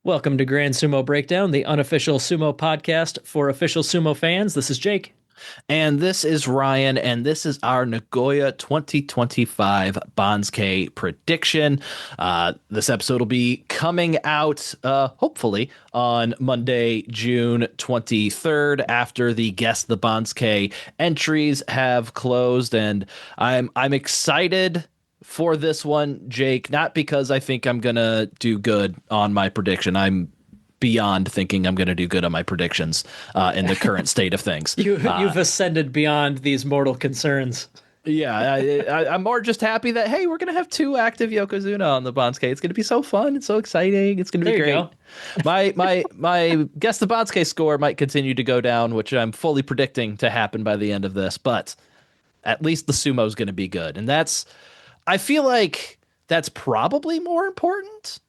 Welcome to Grand Sumo Breakdown, the unofficial sumo podcast for official sumo fans. This is Jake. And this is Ryan, and this is our Nagoya 2025 Banzuke prediction. This episode will be coming out, hopefully, on Monday, June 23rd, after the Guess the Banzuke entries have closed. And I'm excited for this one, Jake, not because I think I'm gonna do good on my prediction. I'm beyond thinking I'm going to do good on my predictions in the current state of things. You've ascended beyond these mortal concerns. Yeah, I'm more just happy that, hey, we're going to have two active Yokozuna on the Banzuke. It's going to be so fun. It's so exciting. It's going to be great. Go. My guess the Banzuke score might continue to go down, which I'm fully predicting to happen by the end of this, but at least the sumo is going to be good. And I feel like that's probably more important.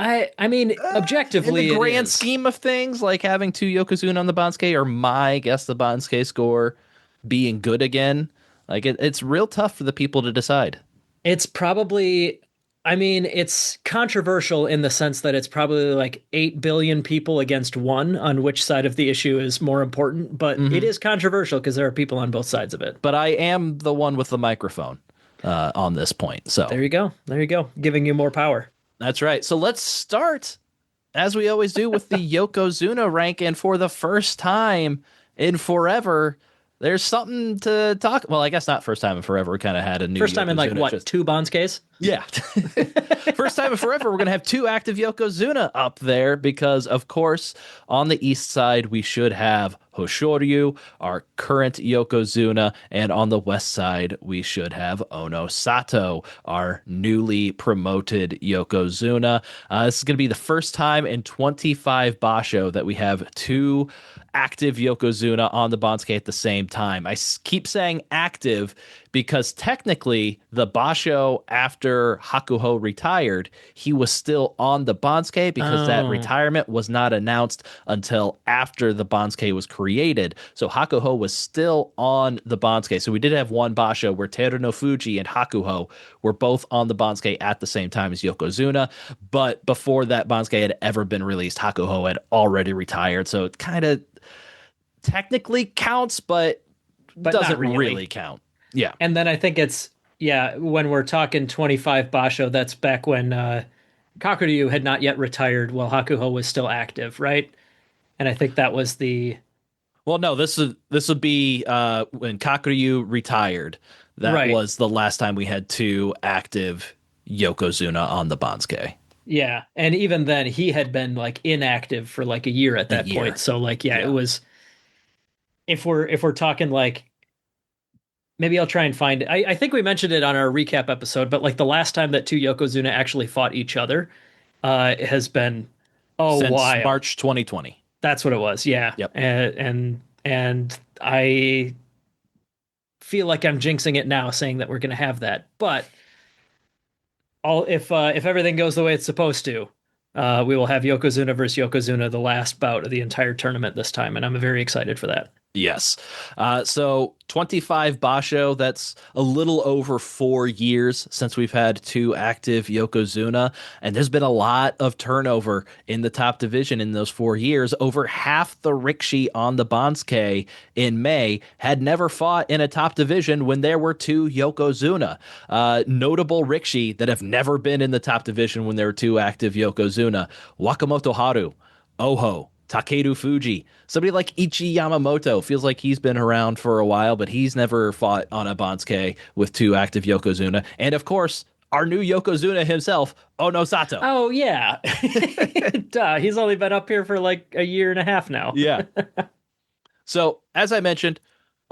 I mean, objectively, in the grand scheme of things, like having two Yokozuna on the Banzuke or my guess the Banzuke score being good again, like it's real tough for the people to decide. It's probably, I mean, it's controversial in the sense that it's probably like 8 billion people against one on which side of the issue is more important, but it is controversial because there are people on both sides of it. But I am the one with the microphone on this point. So there you go. There you go. Giving you more power. That's right. So let's start, as we always do, with the Yokozuna rank. And for the first time in forever, there's something to talk. Well, I guess not first time in forever. We kind of had a new first time Yokozuna, in like what, two Banzukes? Yeah. First time in forever, we're going to have two active Yokozuna up there because, of course, on the east side, we should have Hoshoryu, our current Yokozuna, and on the west side, we should have Ono Sato, our newly promoted Yokozuna. This is going to be the first time in 25 Basho that we have two active Yokozuna on the Banzuke at the same time. I keep saying active because technically the Basho after Hakuho retired, he was still on the Banzuke because that retirement was not announced until after the Banzuke was created. So Hakuho was still on the Banzuke. So we did have one Basho where Terunofuji and Hakuho were both on the Banzuke at the same time as Yokozuna. But before that Banzuke had ever been released, Hakuho had already retired. So it kind of technically counts, but doesn't really count. Yeah. And then I think when we're talking 25 Basho, that's back when Kakuryu had not yet retired while Hakuho was still active, right? And I think that was the... Well, no, this would be when Kakuryu retired. That was the last time we had two active Yokozuna on the Banzuke. Yeah, and even then he had been like inactive for like a year at that point. So like, it was... If we're talking like, maybe I'll try and find it. I think we mentioned it on our recap episode, but like the last time that two Yokozuna actually fought each other has been since while. March 2020. That's what it was. Yeah. Yep. And I feel like I'm jinxing it now saying that we're going to have that, but if everything goes the way it's supposed to, we will have Yokozuna versus Yokozuna, the last bout of the entire tournament this time, and I'm very excited for that. Yes. So 25 Basho, that's a little over 4 years since we've had two active Yokozuna. And there's been a lot of turnover in the top division in those 4 years. Over half the Rikishi on the Banzuke in May had never fought in a top division when there were two Yokozuna. Notable Rikishi that have never been in the top division when there were two active Yokozuna: Wakamoto Haru, Oho, Takeru Fuji. Somebody like Ichi Yamamoto feels like he's been around for a while, but he's never fought on a Banzuke with two active Yokozuna. And of course, our new Yokozuna himself, Ono Sato. Oh, yeah. Duh, he's only been up here for like a year and a half now. Yeah. So, as I mentioned,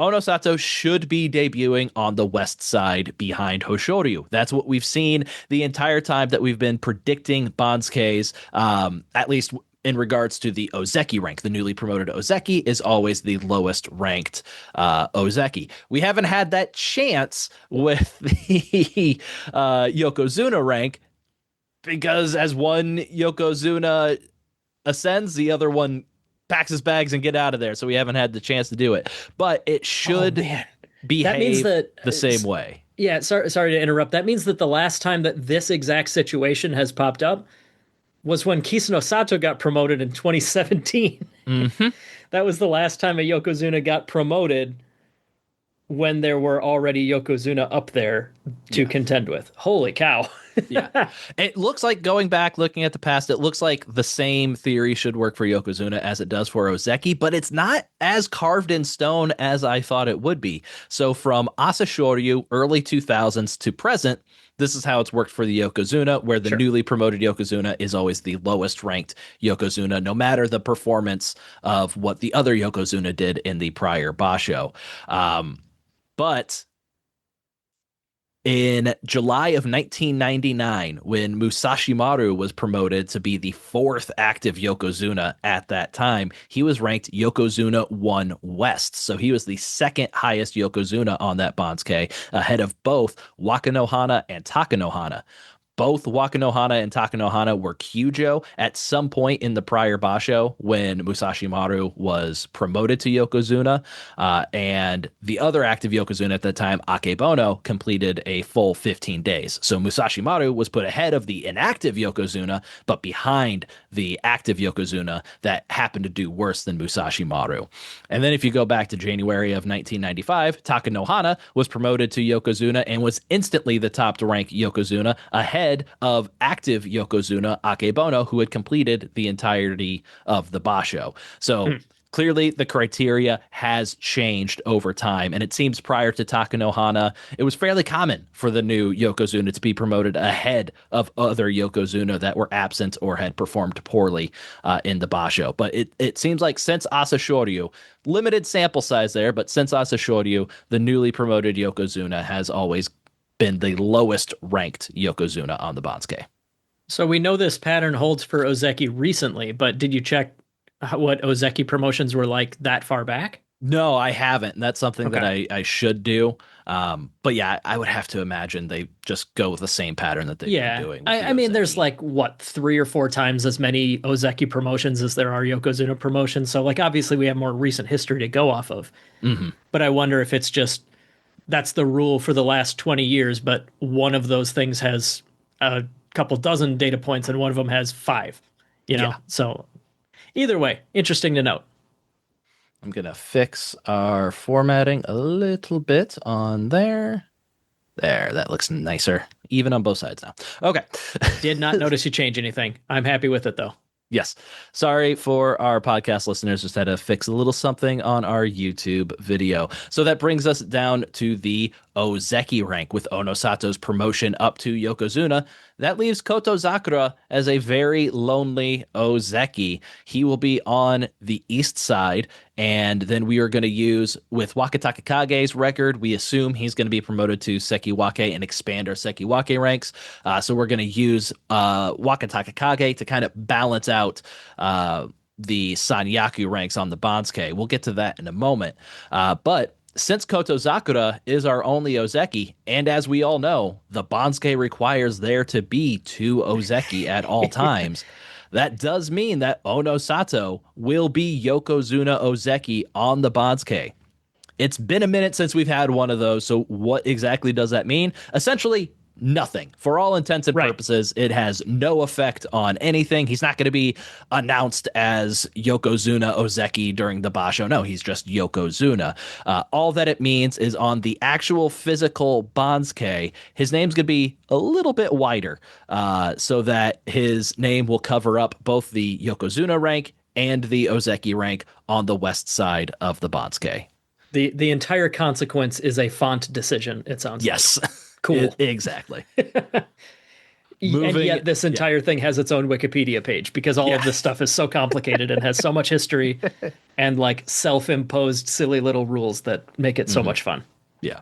Ono Sato should be debuting on the west side behind Hoshoryu. That's what we've seen the entire time that we've been predicting Banzukes, at least in regards to the Ozeki rank. The newly promoted Ozeki is always the lowest ranked Ozeki. We haven't had that chance with the Yokozuna rank because as one Yokozuna ascends, the other one packs his bags and get out of there. So we haven't had the chance to do it. But it should behave that means that, the same way. Yeah, sorry to interrupt. That means that the last time that this exact situation has popped up, was when Kisano Sato got promoted in 2017. Hmm. That was the last time a Yokozuna got promoted when there were already Yokozuna up there to Yeah. contend with. Holy cow. Yeah. It looks like going back, looking at the past, it looks like the same theory should work for Yokozuna as it does for Ozeki, but it's not as carved in stone as I thought it would be. So from Asashoryu, early 2000s to present, this is how it's worked for the Yokozuna, where the Sure. newly promoted Yokozuna is always the lowest ranked Yokozuna, no matter the performance of what the other Yokozuna did in the prior Basho. But in July of 1999, when Musashi Maru was promoted to be the fourth active Yokozuna at that time, he was ranked Yokozuna 1 West. So he was the second highest Yokozuna on that Banzuke, ahead of both Wakanohana and Takanohana. Both Wakanohana and Takanohana were Kyujo at some point in the prior Basho when Musashi Maru was promoted to Yokozuna. And the other active Yokozuna at the time, Akebono, completed a full 15 days. So Musashi Maru was put ahead of the inactive Yokozuna, but behind the active Yokozuna that happened to do worse than Musashi Maru. And then if you go back to January of 1995, Takanohana was promoted to Yokozuna and was instantly the top ranked Yokozuna ahead of active Yokozuna Akebono, who had completed the entirety of the Basho. So clearly the criteria has changed over time. And it seems prior to Takanohana, it was fairly common for the new Yokozuna to be promoted ahead of other Yokozuna that were absent or had performed poorly in the Basho. But it seems like since Asashoryu, limited sample size there, but since Asashoryu, the newly promoted Yokozuna has always been the lowest ranked Yokozuna on the Banzuke. So we know this pattern holds for Ozeki recently, but did you check what Ozeki promotions were like that far back? No, I haven't. And that's something that Okay. I should do. But yeah, I would have to imagine they just go with the same pattern that they've been Yeah. doing with I the mean, there's Ozeki. like, what, 3 or 4 times as many Ozeki promotions as there are Yokozuna promotions. So, like, obviously, we have more recent history to go off of. Hmm. But I wonder if it's just that's the rule for the last 20 years, but one of those things has a couple dozen data points and one of them has five, Yeah. So either way, interesting to note. I'm going to fix our formatting a little bit on there. There, that looks nicer. Even on both sides now. Okay. Did not notice you change anything. I'm happy with it though. Yes. Sorry for our podcast listeners. Just had to fix a little something on our YouTube video. So that brings us down to the Ozeki rank with Onosato's promotion up to Yokozuna. That leaves Koto Zakura as a very lonely Ozeki. He will be on the east side, and then we are going to use, with Wakataka Kage's record, we assume he's going to be promoted to Sekiwake and expand our Sekiwake ranks. So we're going to use Wakataka Kage to kind of balance out the Sanyaku ranks on the Banzuke. We'll get to that in a moment. But since Koto Zakura is our only Ozeki, and as we all know, the Banzuke requires there to be 2 Ozeki at all times, that does mean that Onosato will be Yokozuna Ozeki on the Banzuke. It's been a minute since we've had one of those, so what exactly does that mean? Essentially, nothing. For all intents and Right. purposes, it has no effect on anything. He's not going to be announced as Yokozuna Ozeki during the Basho. No, he's just Yokozuna. All that it means is on the actual physical Banzuke, his name's going to be a little bit wider, so that his name will cover up both the Yokozuna rank and the Ozeki rank on the west side of the Banzuke. The entire consequence is a font decision, it sounds like. Yes, Cool. exactly. And Moving, yet this yeah, entire thing has its own Wikipedia page because all yeah. of this stuff is so complicated and has so much history and like self-imposed silly little rules that make it so Mhm. much fun. Yeah.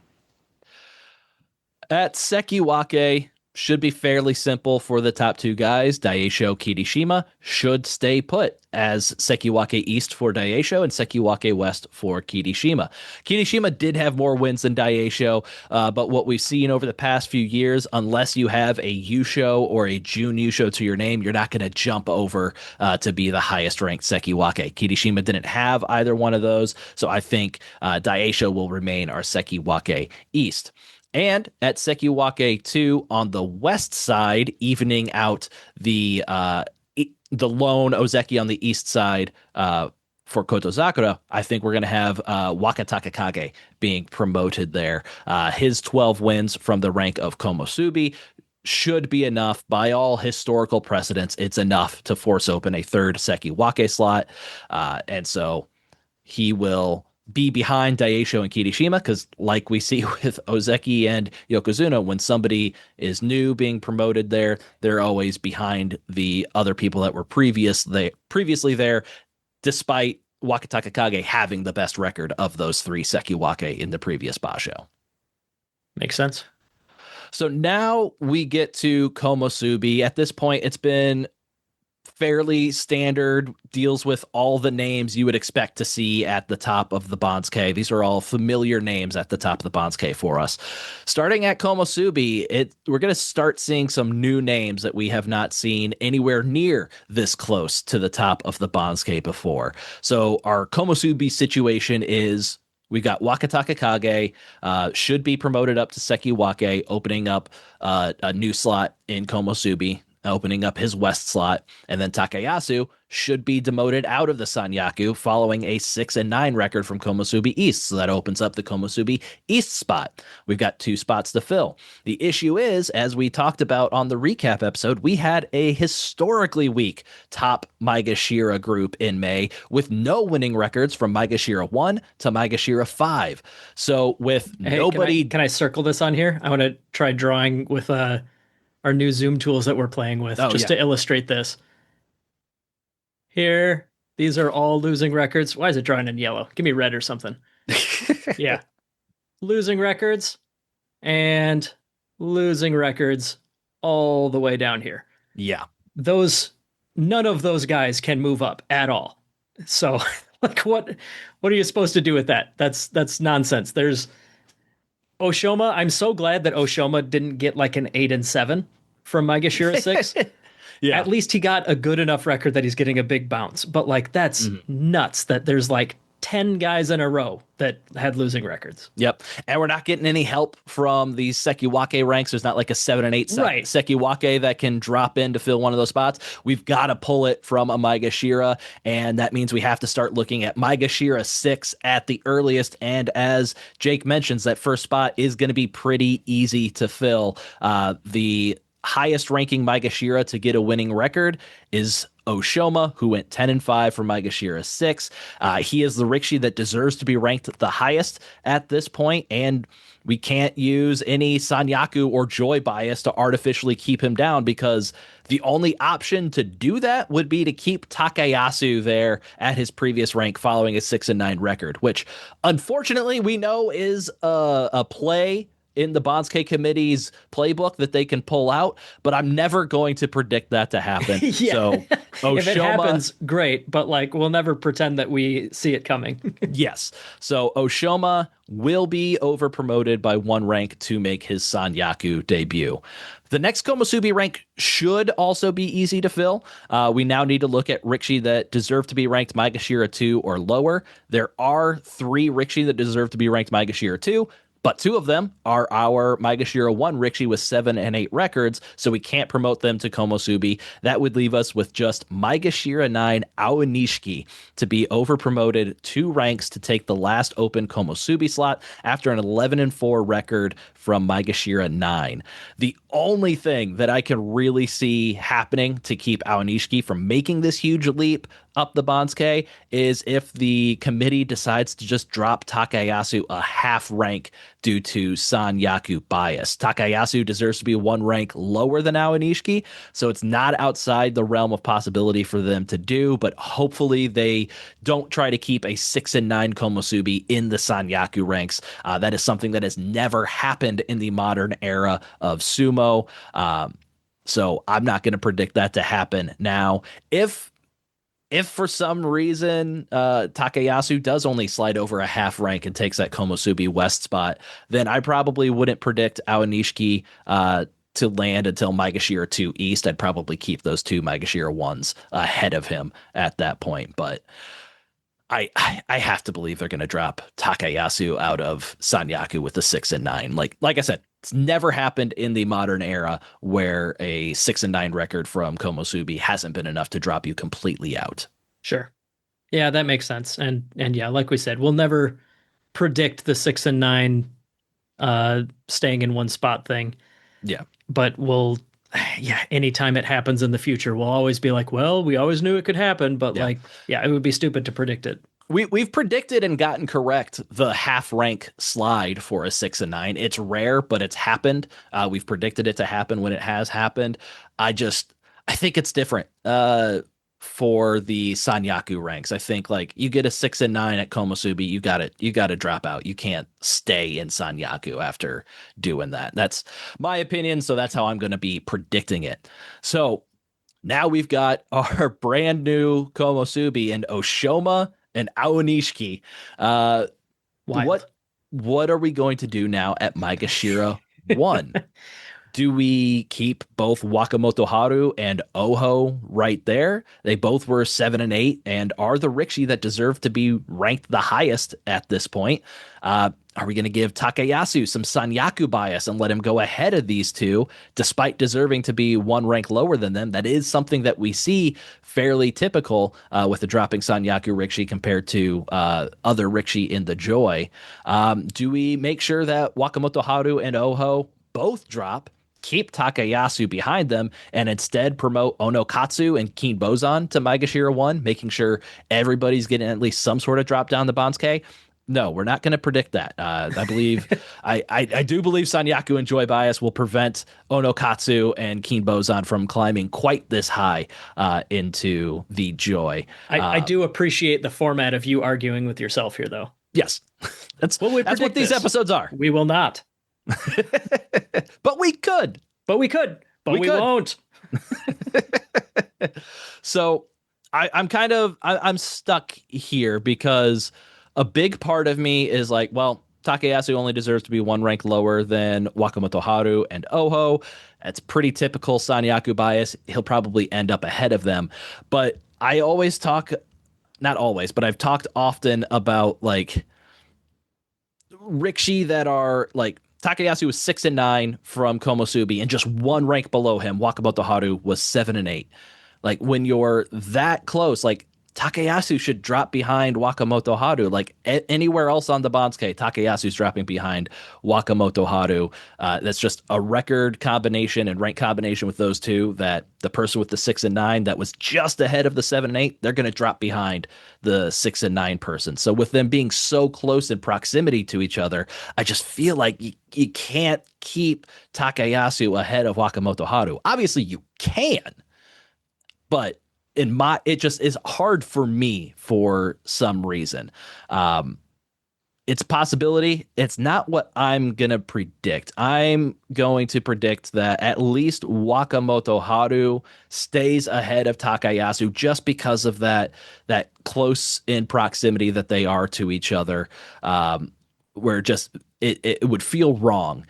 At Sekiwake, should be fairly simple for the top 2 guys. Daisho Kirishima should stay put as Sekiwake East for Daisho and Sekiwake West for Kirishima. Kirishima did have more wins than Daisho, but what we've seen over the past few years, unless you have a Yusho or a Jun Yusho to your name, you're not going to jump over to be the highest ranked Sekiwake. Kirishima didn't have either one of those, so I think Daisho will remain our Sekiwake East. And at Sekiwake 2 on the west side, evening out the the lone Ozeki on the east side for Kotozakura, I think we're going to have Wakatakakage being promoted there. His 12 wins from the rank of Komusubi should be enough by all historical precedents. It's enough to force open a third Sekiwake slot. And so he will be behind Daisho and Kirishima because, like we see with Ozeki and Yokozuna, when somebody is new being promoted there, they're always behind the other people that were previously there, despite Wakatakakage having the best record of those three Sekiwake in the previous Basho. Makes sense. So now we get to Komusubi. At this point, it's been fairly standard, deals with all the names you would expect to see at the top of the Banzuke. These are all familiar names at the top of the Banzuke for us. Starting at Komusubi, we're going to start seeing some new names that we have not seen anywhere near this close to the top of the Banzuke before. So our Komusubi situation is we got Wakatakakage, should be promoted up to Sekiwake, opening up a new slot in Komusubi, opening up his west slot, and then Takayasu should be demoted out of the Sanyaku following a 6-9 record from Komusubi East. So that opens up the Komusubi East spot. We've got 2 spots to fill. The issue is, as we talked about on the recap episode, we had a historically weak top Maegashira group in May with no winning records from Maegashira 1 to Maegashira 5. So with nobody... Can I circle this on here? I want to try drawing with our new Zoom tools that we're playing with to illustrate this. Here, these are all losing records. Why is it drawing in yellow? Give me red or something. Yeah. Losing records and losing records all the way down here. Yeah. None of those guys can move up at all. So, like, what are you supposed to do with that? That's nonsense. There's Oshoma. I'm so glad that Oshoma didn't get like an 8-7 from Maegashira 6. Yeah. At least he got a good enough record that he's getting a big bounce. But like that's nuts that there's like 10 guys in a row that had losing records. Yep. And we're not getting any help from these Sekiwake ranks. There's not like a 7 and 8 Sekiwake that can drop in to fill one of those spots. We've got to pull it from a Maegashira, and that means we have to start looking at Maegashira 6 at the earliest. And as Jake mentions, that first spot is going to be pretty easy to fill. The highest ranking Maegashira to get a winning record is Oshoma, who went 10-5 for Maegashira 6. He is the Rikishi that deserves to be ranked the highest at this point, and we can't use any Sanyaku or Joy bias to artificially keep him down because the only option to do that would be to keep Takayasu there at his previous rank following a 6-9 record, which unfortunately we know is a play in the Banzuke committee's playbook that they can pull out, but I'm never going to predict that to happen. Yeah. So Oshoma, if it happens, great, but like we'll never pretend that we see it coming. Yes. So Oshoma will be over promoted by 1 rank to make his Sanyaku debut. The next Komusubi rank should also be easy to fill. We now need to look at Rikishi that deserve to be ranked Maegashira 2 or lower. There are 3 Rikishi that deserve to be ranked Maegashira 2. But 2 of them are our Maegashira 1 Rikishi with 7 and 8 records, so we can't promote them to Komusubi. That would leave us with just Maegashira 9 Aonishiki to be over promoted 2 ranks to take the last open Komusubi slot after an 11-4 record from Maegashira 9. The only thing that I can really see happening to keep Aonishiki from making this huge leap up the Banzuke is if the committee decides to just drop Takayasu a half rank due to Sanyaku bias. Takayasu deserves to be 1 rank lower than Aonishiki, so it's not outside the realm of possibility for them to do, but hopefully they don't try to keep a 6-9 Komusubi in the Sanyaku ranks. That is something that has never happened in the modern era of sumo, so I'm not going to predict that to happen now. If for some reason Takayasu does only slide over a half rank and takes that Komusubi West spot, then I probably wouldn't predict Aonishiki to land until Maegashira 2 East. I'd probably keep those 2 Maegashira 1s ahead of him at that point. But I have to believe they're going to drop Takayasu out of Sanyaku with the 6-9. Like I said, It's never happened in the modern era where a 6-9 record from Komusubi hasn't been enough to drop you completely out. Sure. Yeah, that makes sense. And yeah, like we said, we'll never predict the 6 and 9 staying in one spot thing. Yeah. But we'll yeah, anytime it happens in the future, we'll always be like, well, we always knew it could happen, but Yeah. like, yeah, it would be stupid to predict it. We've predicted and gotten correct the half rank slide for a 6-9. It's rare, but it's happened. We've predicted it to happen when it has happened. I think it's different for the Sanyaku ranks. I think like you get a 6-9 at Komusubi, you got to drop out. You can't stay in Sanyaku after doing that. That's my opinion, so that's how I'm going to be predicting it. So now we've got our brand new Komusubi and Oshoma and Aonishiki. Wild. What are we going to do now at Maegashira 1? Do we keep both Wakamoto Haru and Oho right there? They both were 7 and 8 and are the Rikishi that deserve to be ranked the highest at this point. Are we going to give Takayasu some Sanyaku bias and let him go ahead of these two, despite deserving to be one rank lower than them? That is something that we see fairly typical with the dropping Sanyaku Rikishi compared to other Rikishi in the Joy. Do we make sure that Wakamoto Haru and Oho both drop, keep Takayasu behind them, and instead promote Onokatsu and Keen Bozan to Maegashira 1, making sure everybody's getting at least some sort of drop down the Banzuke? No, we're not going to predict that. I believe, I do believe Sanyaku and Joy Bias will prevent Onokatsu and Keen Bozan from climbing quite this high into the Joy. I do appreciate the format of you arguing with yourself here, though. Yes, that's what these episodes are. We will not. But we could. But we could. But we won't. So I'm stuck here because a big part of me is like, well, Takayasu only deserves to be one rank lower than Wakamoto Haru and Oho. That's pretty typical Sanyaku bias. He'll probably end up ahead of them. But I always talk, not always, but I've talked often about like Rikishi that are like Takayasu was 6 and 9 from Komusubi, and just one rank below him, Wakamoto Haru was 7 and 8. Like when you're that close, like Takayasu should drop behind Wakamoto Haru. Like anywhere else on the Banzuke, Takayasu's dropping behind Wakamoto Haru. That's just a record combination and rank combination with those two, that the person with the 6 and 9 that was just ahead of the 7 and 8, they're going to drop behind the 6 and 9 person. So with them being so close in proximity to each other, I just feel like you can't keep Takayasu ahead of Wakamoto Haru. Obviously you can, but it just is hard for me for some reason. It's a possibility. It's not what I'm going to predict. I'm going to predict that at least Wakamoto Haru stays ahead of Takayasu just because of that close in proximity that they are to each other, where just it would feel wrong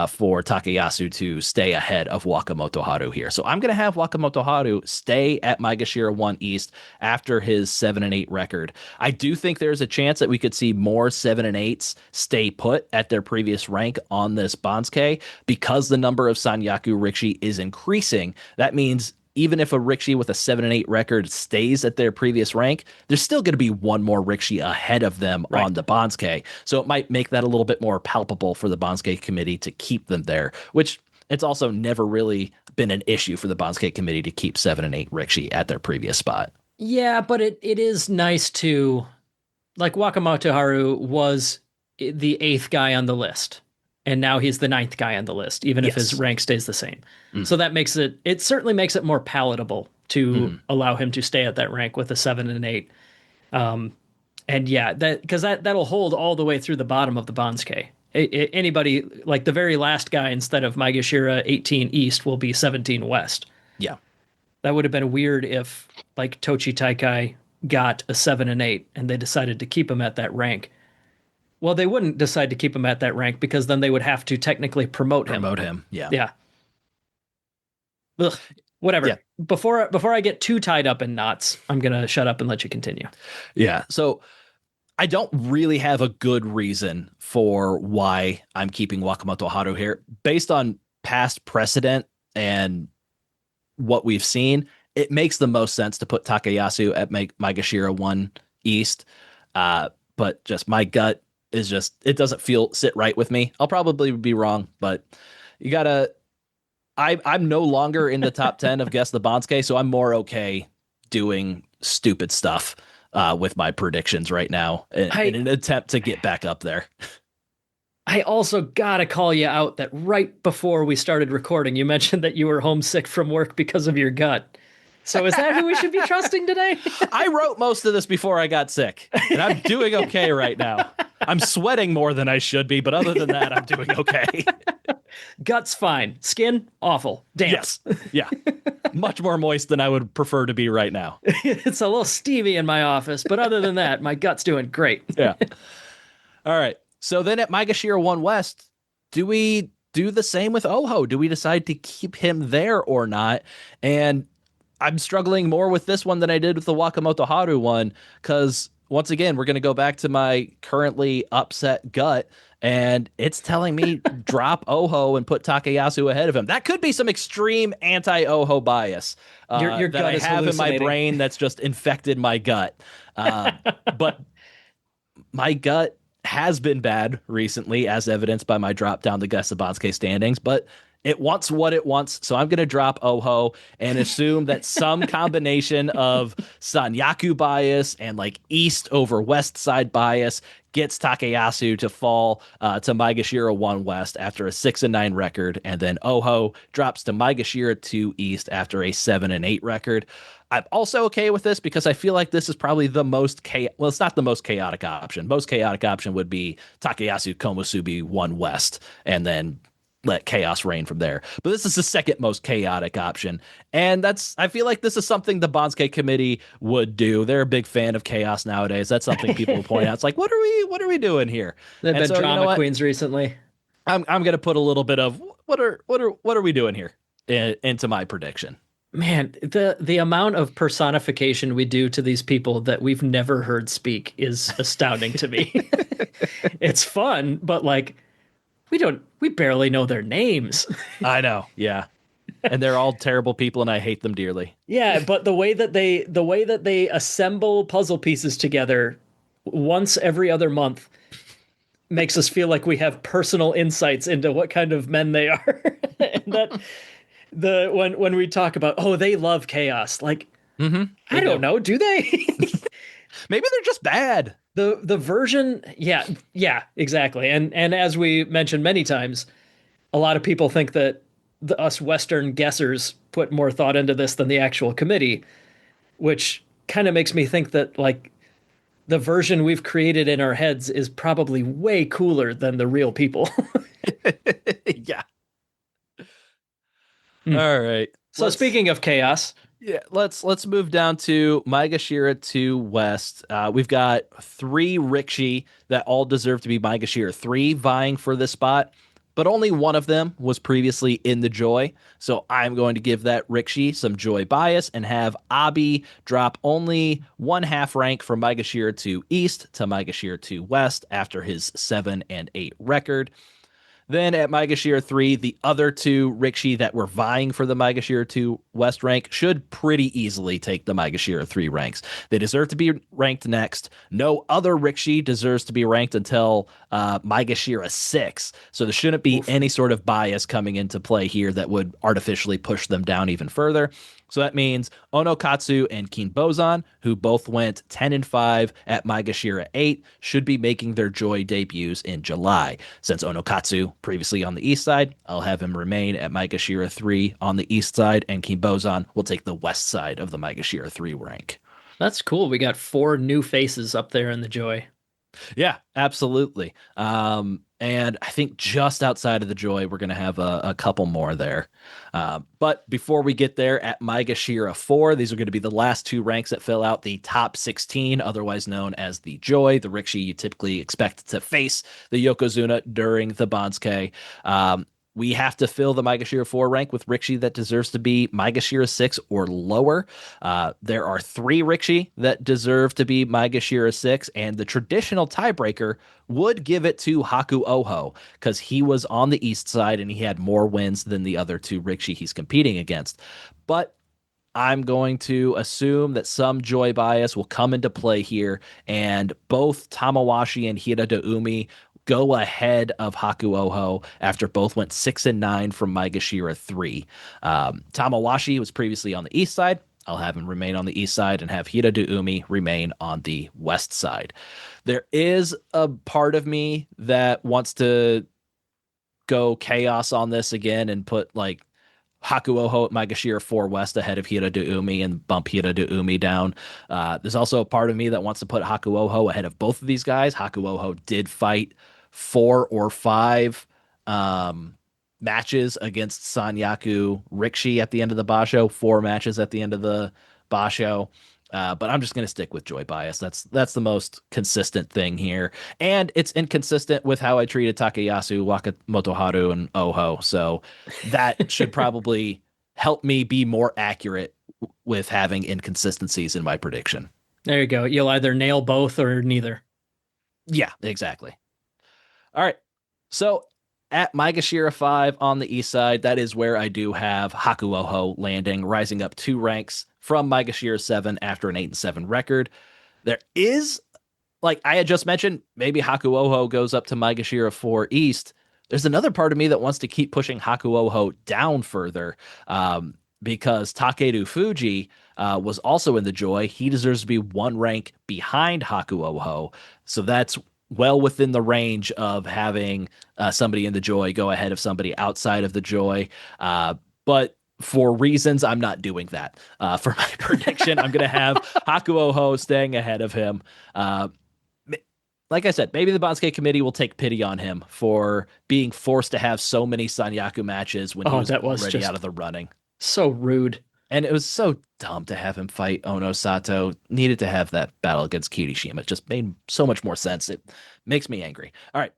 for Takayasu to stay ahead of Wakamoto Haru here. So I'm going to have Wakamoto Haru stay at Maegashira 1 East after his 7 and 8 record. I do think there's a chance that we could see more 7 and 8s stay put at their previous rank on this Banzuke because the number of Sanyaku Rikishi is increasing. That means even if a Rikishi with a 7 and 8 record stays at their previous rank, there's still going to be one more Rikishi ahead of them on the Banzuke. So it might make that a little bit more palpable for the Banzuke committee to keep them there, which it's also never really been an issue for the Banzuke committee to keep 7 and 8 Rikishi at their previous spot. Yeah, but it is nice to, like, Wakamoto Haru was the 8th guy on the list, and now he's the 9th guy on the list, even if his rank stays the same. So that makes it certainly makes it more palatable to allow him to stay at that rank with a 7 and 8. And yeah, that'll hold all the way through the bottom of the Banzuke. Anybody, like the very last guy instead of Maegashira 18 East will be 17 West. Yeah. That would have been weird if like Tochi Taikai got a 7 and 8 and they decided to keep him at that rank. Well, they wouldn't decide to keep him at that rank because then they would have to technically promote him. Yeah. Yeah. Ugh, whatever. Yeah. Before I get too tied up in knots, I'm going to shut up and let you continue. Yeah. So I don't really have a good reason for why I'm keeping Wakamoto Haru here. Based on past precedent and what we've seen, it makes the most sense to put Takayasu at Maegashira 1 East. But just my gut is just, it doesn't sit right with me. I'll probably be wrong, but you gotta, I'm no longer in the top 10 of Guess the Banzuke, so I'm more okay doing stupid stuff with my predictions right now in an attempt to get back up there. I also gotta call you out that right before we started recording, you mentioned that you were homesick from work because of your gut. So is that who we should be trusting today? I wrote most of this before I got sick, and I'm doing okay right now. I'm sweating more than I should be, but other than that, I'm doing okay. Gut's fine. Skin, awful. Damp. Yes. Yeah. Much more moist than I would prefer to be right now. It's a little steamy in my office, but other than that, my gut's doing great. Yeah. All right. So then at Maegashira 1 West, do we do the same with Oho? Do we decide to keep him there or not? And I'm struggling more with this one than I did with the Wakamoto Haru one, because once again, we're going to go back to my currently upset gut, and it's telling me drop Oho and put Takayasu ahead of him. That could be some extreme anti-Oho bias Your that gut I is have in my hallucinating. brain that's just infected my gut. But my gut has been bad recently, as evidenced by my drop down the Guess the Banzuke standings, but it wants what it wants, so I'm going to drop Oho and assume that some combination of Sanyaku bias and like East over West side bias gets Takayasu to fall to Maegashira 1 West after a 6-9 record, and then Oho drops to Maegashira 2 East after a 7-8 record. I'm also okay with this because I feel like this is probably the most well, it's not the most chaotic option. Most chaotic option would be Takayasu Komusubi 1 West, and then let chaos reign from there. But this is the second most chaotic option. And I feel like this is something the Banzuke committee would do. They're a big fan of chaos nowadays. That's something people will point out. It's like, what are we doing here? They've And been so, drama queens recently. I'm going to put a little bit of what are we doing here into my prediction. Man, the amount of personification we do to these people that we've never heard speak is astounding to me. It's fun, but like we barely know their names. I know. Yeah. And they're all terrible people and I hate them dearly. Yeah, but the way that they assemble puzzle pieces together once every other month makes us feel like we have personal insights into what kind of men they are. And that when we talk about, oh, they love chaos, like I don't know, do they? Maybe they're just bad. The version, yeah, exactly. And as we mentioned many times, a lot of people think that us Western guessers put more thought into this than the actual committee, which kind of makes me think that like the version we've created in our heads is probably way cooler than the real people. Yeah. All right. So speaking of chaos, yeah, let's move down to Maegashira 2 West. We've got 3 Rikishi that all deserve to be Maegashira 3 vying for this spot, but only one of them was previously in the Joy. So I'm going to give that Rikishi some Joy bias and have Abi drop only 1/2 rank from Maegashira 2 East to Maegashira 2 West after his 7-8 record. Then at Maegashira 3, the other 2 Rikishi that were vying for the Maegashira 2 West rank should pretty easily take the Maegashira 3 ranks. They deserve to be ranked next. No other Rikishi deserves to be ranked until Maegashira 6. So there shouldn't be any sort of bias coming into play here that would artificially push them down even further. So that means Onokatsu and Kinbozan, who both went 10-5 at Maegashira 8, should be making their Joy debuts in July. Since Onokatsu previously on the east side, I'll have him remain at Maegashira 3 on the east side, and Kinbozan will take the west side of the Maegashira 3 rank. That's cool. We got 4 new faces up there in the Joy. Yeah, absolutely. And I think just outside of the Joy, we're going to have a couple more there. But before we get there, at Maegashira 4, these are going to be the last 2 ranks that fill out the top 16, otherwise known as the Joy, the Rikishi you typically expect to face the Yokozuna during the Banzuke. we have to fill the Maegashira 4 rank with Rikshi that deserves to be Maegashira 6 or lower. There are 3 Rikshi that deserve to be Maegashira 6, and the traditional tiebreaker would give it to Haku Oho because he was on the east side and he had more wins than the other 2 Rikshi he's competing against. But I'm going to assume that some joy bias will come into play here, and both Tamawashi and Hiradoumi go ahead of Haku Oho after both went 6-9 from Maegashira 3. Tamawashi was previously on the east side. I'll have him remain on the east side and have Hiradoumi remain on the west side. There is a part of me that wants to go chaos on this again and put like Haku Oho at Maegashira 4 West ahead of Hiradoumi and bump Hiradoumi down. There's also a part of me that wants to put Haku Oho ahead of both of these guys. Haku Oho did fight 4 or 5 matches against Sanyaku Rikshi at the end of the Basho, 4 matches at the end of the Basho. But I'm just going to stick with joy bias. That's the most consistent thing here. And it's inconsistent with how I treated Takayasu, Wakamotoharu, and Oho. So that should probably help me be more accurate with having inconsistencies in my prediction. There you go. You'll either nail both or neither. Yeah, exactly. All right. So at Maegashira 5 on the east side, that is where I do have Haku Oho landing, rising up 2 ranks from Maegashira 7 after an 8-7 record. There is, like I had just mentioned, maybe Haku Oho goes up to Maegashira 4 East. There's another part of me that wants to keep pushing Haku Oho down further because Takeru Fuji was also in the Joy. He deserves to be 1 rank behind Haku Oho. So that's well within the range of having somebody in the Joy go ahead of somebody outside of the Joy. But for reasons, I'm not doing that. For my prediction, I'm going to have Haku Oho staying ahead of him. Like I said, maybe the Banzuke committee will take pity on him for being forced to have so many Sanyaku matches when he was already out of the running. So rude. And it was so dumb to have him fight Ono Sato. Needed to have that battle against Kirishima. It just made so much more sense. It makes me angry. All right.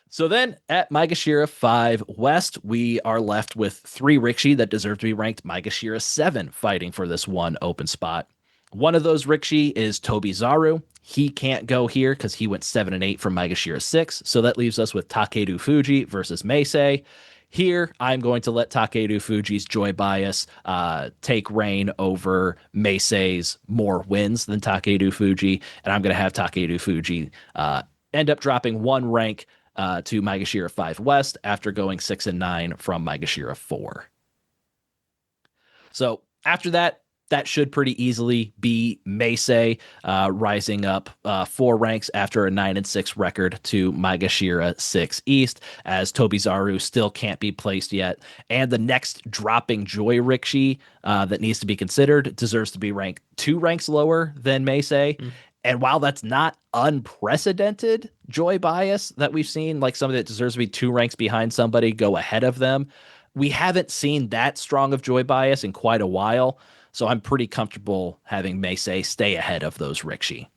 So then at Maegashira 5 West, we are left with 3 Rikshi that deserve to be ranked Maegashira 7 fighting for this 1 open spot. One of those Rikshi is Tobizaru. He can't go here because he went 7-8 from Maegashira 6. So that leaves us with Takeru Fuji versus Meisei. Here, I'm going to let Takeru Fuji's joy bias take reign over Meisei's more wins than Takeru Fuji, and I'm going to have Takeru Fuji end up dropping 1 rank to Maegashira 5 West after going 6-9 from Maegashira 4. So after that, that should pretty easily be Meisei rising up 4 ranks after a 9-6 record to Maegashira 6 East, as Tobizaru still can't be placed yet. And the next dropping Joy Rikshi that needs to be considered deserves to be ranked 2 ranks lower than Meisei. And while that's not unprecedented joy bias that we've seen, like somebody that deserves to be 2 ranks behind somebody go ahead of them, we haven't seen that strong of joy bias in quite a while. So I'm pretty comfortable having Meisei stay ahead of those Rikshi.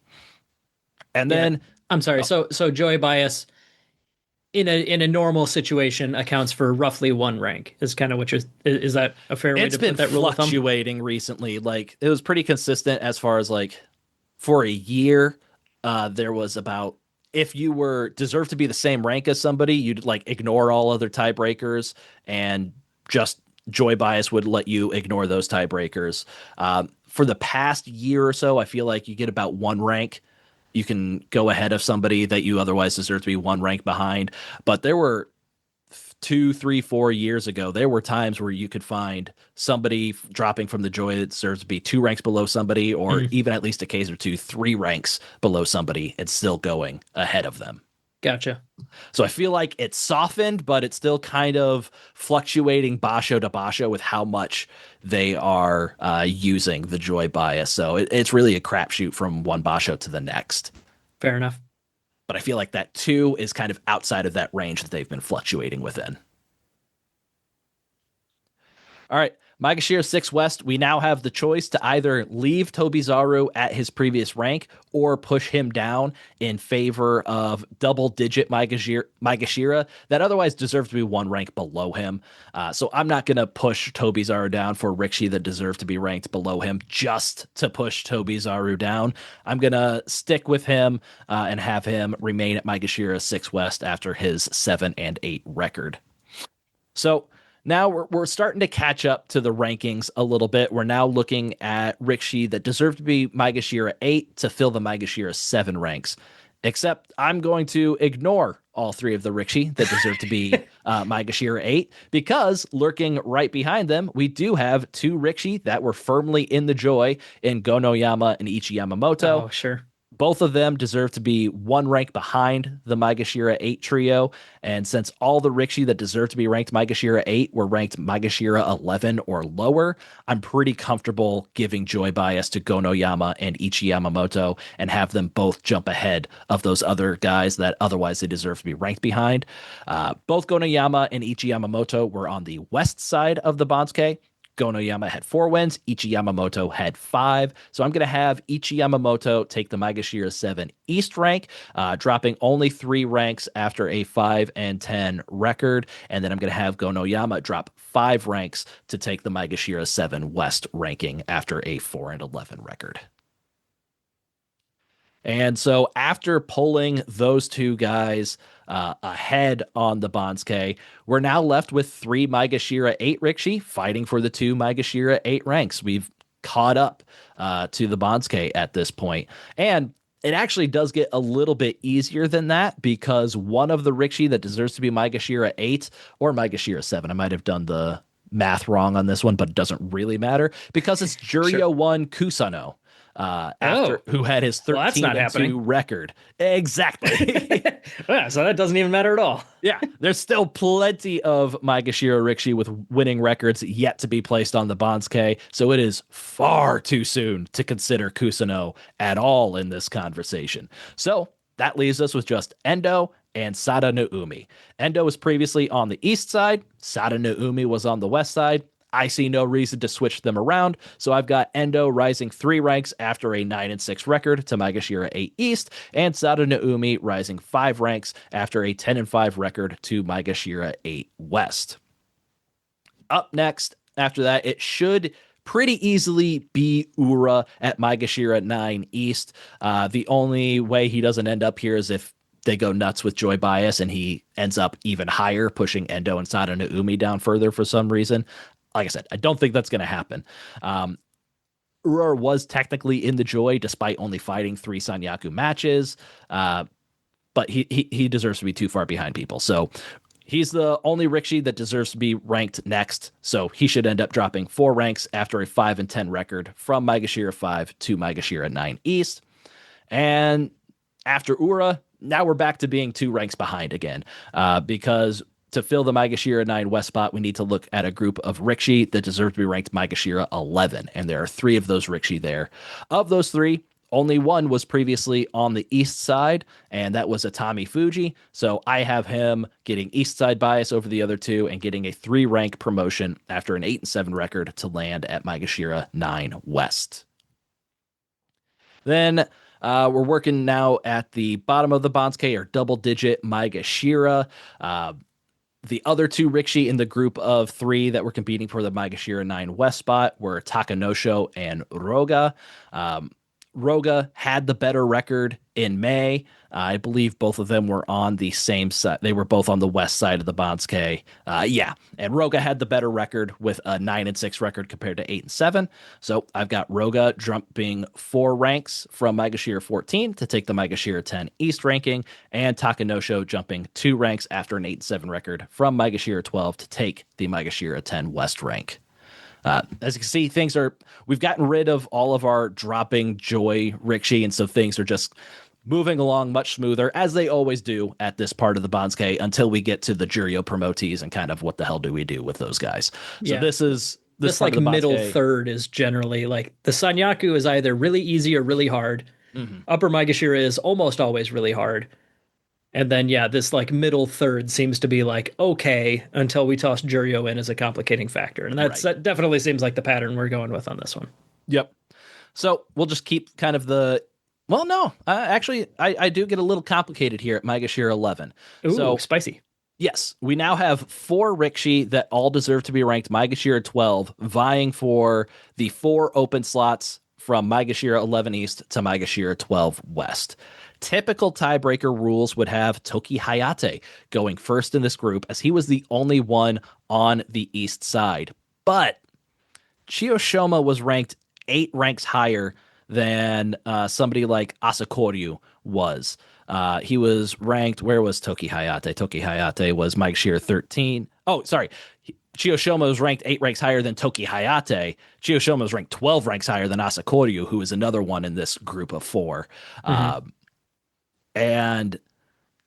And then I'm sorry. So joy bias in a normal situation accounts for roughly 1 rank. Is kind of what is that a fair way to put that rule of thumb? It's been fluctuating recently. Like it was pretty consistent as far as like for a year, there was about, if you were deserved to be the same rank as somebody, you'd like ignore all other tiebreakers and just joy bias would let you ignore those tiebreakers. For the past year or so, I feel like you get about 1 rank. You can go ahead of somebody that you otherwise deserve to be 1 rank behind. But there were 2, 3, 4 years ago, there were times where you could find somebody dropping from the joy that deserves to be 2 ranks below somebody, or even at least a case or 2, 3 ranks below somebody and still going ahead of them. Gotcha. So I feel like it's softened, but it's still kind of fluctuating basho to basho with how much they are using the joy bias. So it's really a crapshoot from one basho to the next. Fair enough. But I feel like that 2 is kind of outside of that range that they've been fluctuating within. All right, Maegashira 6 West, we now have the choice to either leave Tobizaru at his previous rank or push him down in favor of double-digit Maegashira that otherwise deserves to be one rank below him. So I'm not going to push Tobizaru down for Rikishi that deserve to be ranked below him just to push Tobizaru down. I'm going to stick with him and have him remain at Maegashira 6 West after his 7 and 8 record. So now we're starting to catch up to the rankings a little bit. We're now looking at Rikishi that deserve to be Maegashira 8 to fill the Maegashira 7 ranks. Except I'm going to ignore all three of the Rikishi that deserve to be Maegashira 8 because lurking right behind them, we do have two Rikishi that were firmly in the joy in Gonoyama and Ichi Yamamoto. Oh, sure. Both of them deserve to be one rank behind the Maegashira 8 trio. And since all the Rikishi that deserve to be ranked Maegashira 8 were ranked Maegashira 11 or lower, I'm pretty comfortable giving joy bias to Gonoyama and Ichi Yamamoto and have them both jump ahead of those other guys that otherwise they deserve to be ranked behind. Both Gonoyama and Ichi Yamamoto were on the west side of the Banzuke. Gonoyama had 4 wins. Ichi Yamamoto had 5. So I'm going to have Ichi Yamamoto take the Maegashira 7 East rank, dropping only 3 ranks after a 5 and 10 record. And then I'm going to have Gonoyama drop 5 ranks to take the Maegashira 7 West ranking after a 4 and 11 record. And so after pulling those two guys ahead on the Banzuke, we're now left with 3 Maegashira 8 Rikishi fighting for the 2 Maegashira 8 ranks. We've caught up to the Banzuke at this point. And it actually does get a little bit easier than that because one of the Rikishi that deserves to be Maegashira 8 or Maegashira 7, I might have done the math wrong on this one, but it doesn't really matter because it's Juryo Sure. 1 Kusano. Who had his 13-2 record. Exactly. Yeah, so that doesn't even matter at all. Yeah, there's still plenty of Maegashira Rikishi with winning records yet to be placed on the Banzuke, so it is far too soon to consider Kusano at all in this conversation. So that leaves us with just Endo and Sada no Umi. Endo was previously on the east side, Sada no Umi was on the west side. I see no reason to switch them around, so I've got Endo rising 3 ranks after a 9 and 6 record to Maegashira 8 East, and Sada no Umi rising 5 ranks after a 10 and 5 record to Maegashira 8 West. Up next, after that, it should pretty easily be Ura at Maegashira 9 East. The only way he doesn't end up here is if they go nuts with joy bias and he ends up even higher, pushing Endo and Sada no Umi down further for some reason. Like I said, I don't think that's going to happen. Ura was technically in the joy despite only fighting 3 Sanyaku matches, but he deserves to be too far behind people. So he's the only Rikishi that deserves to be ranked next. So he should end up dropping 4 ranks after a 5 and 10 record from Maegashira 5 to Maegashira 9 East. And after Ura, now we're back to being 2 ranks behind again, because to fill the Maegashira 9 West spot, we need to look at a group of Rikishi that deserve to be ranked Maegashira 11, and there are 3 of those Rikishi there. Of those 3, only one was previously on the east side, and that was Atami Fuji, so I have him getting east side bias over the other 2 and getting a 3-rank promotion after an 8 and 7 record to land at Maegashira 9 West. Then we're working now at the bottom of the Banzuke, or double-digit Maegashira. The other 2 Rikishi in the group of 3 that were competing for the Maegashira 9 West spot were Takanosho and Roga. Roga had the better record in May. I believe both of them were on the same side. They were both on the west side of the Banzuke. And Roga had the better record with a 9 and 6 record compared to 8 and 7. So I've got Roga jumping 4 ranks from Maegashira 14 to take the Maegashira 10 East ranking, and Takanosho jumping 2 ranks after an 8 and 7 record from Maegashira 12 to take the Maegashira 10 West rank. As you can see, we've gotten rid of all of our dropping joy Rikishi, and so things are just moving along much smoother, as they always do at this part of the Banzuke, until we get to the Juryo promotees and kind of what the hell do we do with those guys. So this like middle third is generally like the Sanyaku is either really easy or really hard. Mm-hmm. Upper Maegashira is almost always really hard. And then yeah, this like middle third seems to be like okay until we toss Juryo in as a complicating factor. And Right. that definitely seems like the pattern we're going with on this one. Yep. So we'll just keep kind of the. Well, no, actually, I do get a little complicated here at Maegashira 11. Ooh, So spicy. yes, we now have 4 Rikishi that all deserve to be ranked Maegashira 12, vying for the 4 open slots from Maegashira 11 East to Maegashira 12 West. Typical tiebreaker rules would have Toki Hayate going first in this group, as he was the only one on the east side. But Chiyoshima was ranked 8 ranks higher than somebody like Asakoryu was. He was ranked, where was Toki Hayate? Toki Hayate was Mike Shear 13. Oh, sorry. Chiyoshima was ranked 8 ranks higher than Toki Hayate. Chiyoshima was ranked 12 ranks higher than Asakoryu, who is another one in this group of 4. Mm-hmm. And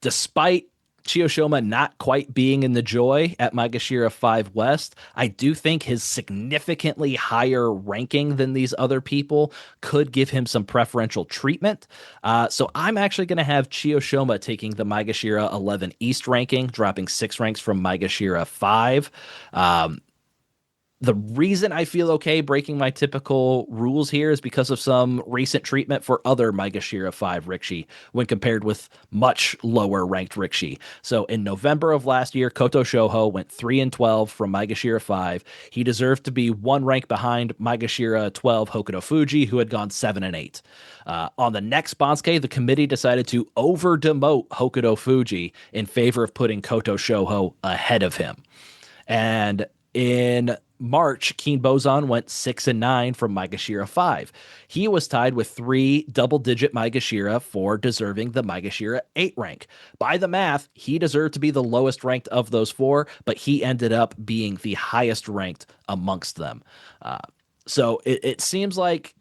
despite Chiyoshima not quite being in the joy at Maegashira 5 West, I do think his significantly higher ranking than these other people could give him some preferential treatment. So I'm actually going to have Chiyoshima taking the Maegashira 11 East ranking, dropping 6 ranks from Maegashira 5. The reason I feel okay breaking my typical rules here is because of some recent treatment for other Maegashira 5 Rikishi when compared with much lower ranked Rikishi. So in November of last year, Koto Shoho went 3-12 from Maegashira 5. He deserved to be 1 rank behind Maegashira 12 Hokuto Fuji, who had gone 7-8. On the next Banzuke, the committee decided to over demote Hokuto Fuji in favor of putting Koto Shoho ahead of him. And in March, Keen Bozan went 6-9 from Maegashira 5. He was tied with 3 double-digit Maegashira for deserving the Maegashira 8 rank. By the math, he deserved to be the lowest ranked of those 4, but he ended up being the highest ranked amongst them. So it seems like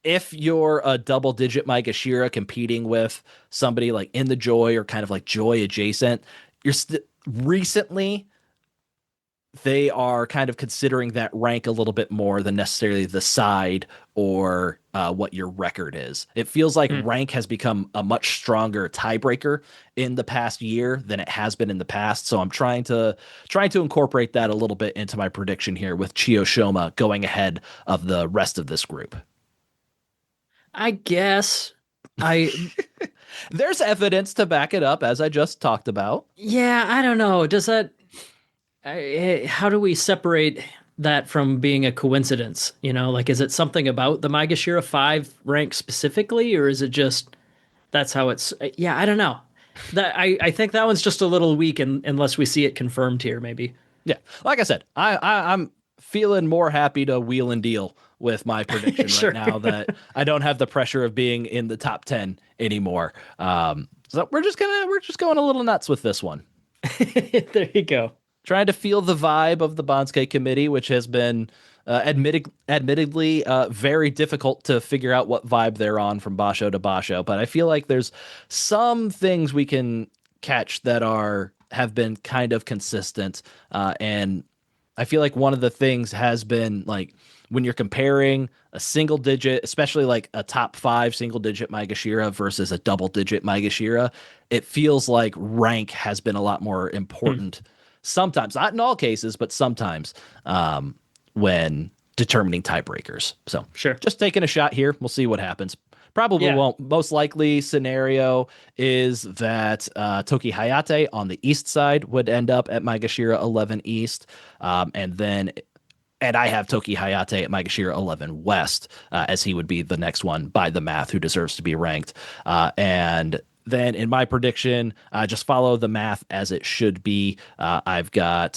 if you're a double-digit Maegashira competing with somebody like in the Joy or kind of like Joy adjacent, you're recently they are kind of considering that rank a little bit more than necessarily the side or what your record is. It feels like Mm. rank has become a much stronger tiebreaker in the past year than it has been in the past. So I'm trying to incorporate that a little bit into my prediction here with Chiyoshima going ahead of the rest of this group. I guess I There's evidence to back it up, as I just talked about. yeah, I don't know. Does that how do we separate that from being a coincidence? You know, like is it something about the Maegashira 5 rank specifically, or is it just that's how it's yeah, I don't know. That I think that one's just a little weak unless we see it confirmed here, maybe. Yeah, like I said, I'm feeling more happy to wheel and deal with my prediction Sure. right now that I don't have the pressure of being in the top 10 anymore. So we're just going a little nuts with this one. There you go. Trying to feel the vibe of the Banzuke committee, which has been admittedly very difficult to figure out what vibe they're on from basho to basho. But I feel like there's some things we can catch that have been kind of consistent. And I feel like one of the things has been like when you're comparing a single digit, especially like a top 5 single digit Maegashira versus a double digit Maegashira, it feels like rank has been a lot more important. Sometimes, not in all cases, but sometimes when determining tiebreakers. So Sure. just taking a shot here. We'll see what happens. Probably Yeah. won't. Most likely scenario is that Toki Hayate on the east side would end up at Maegashira 11 East. And I have Toki Hayate at Maegashira 11 West, as he would be the next one by the math who deserves to be ranked. And then in my prediction, just follow the math as it should be. I've got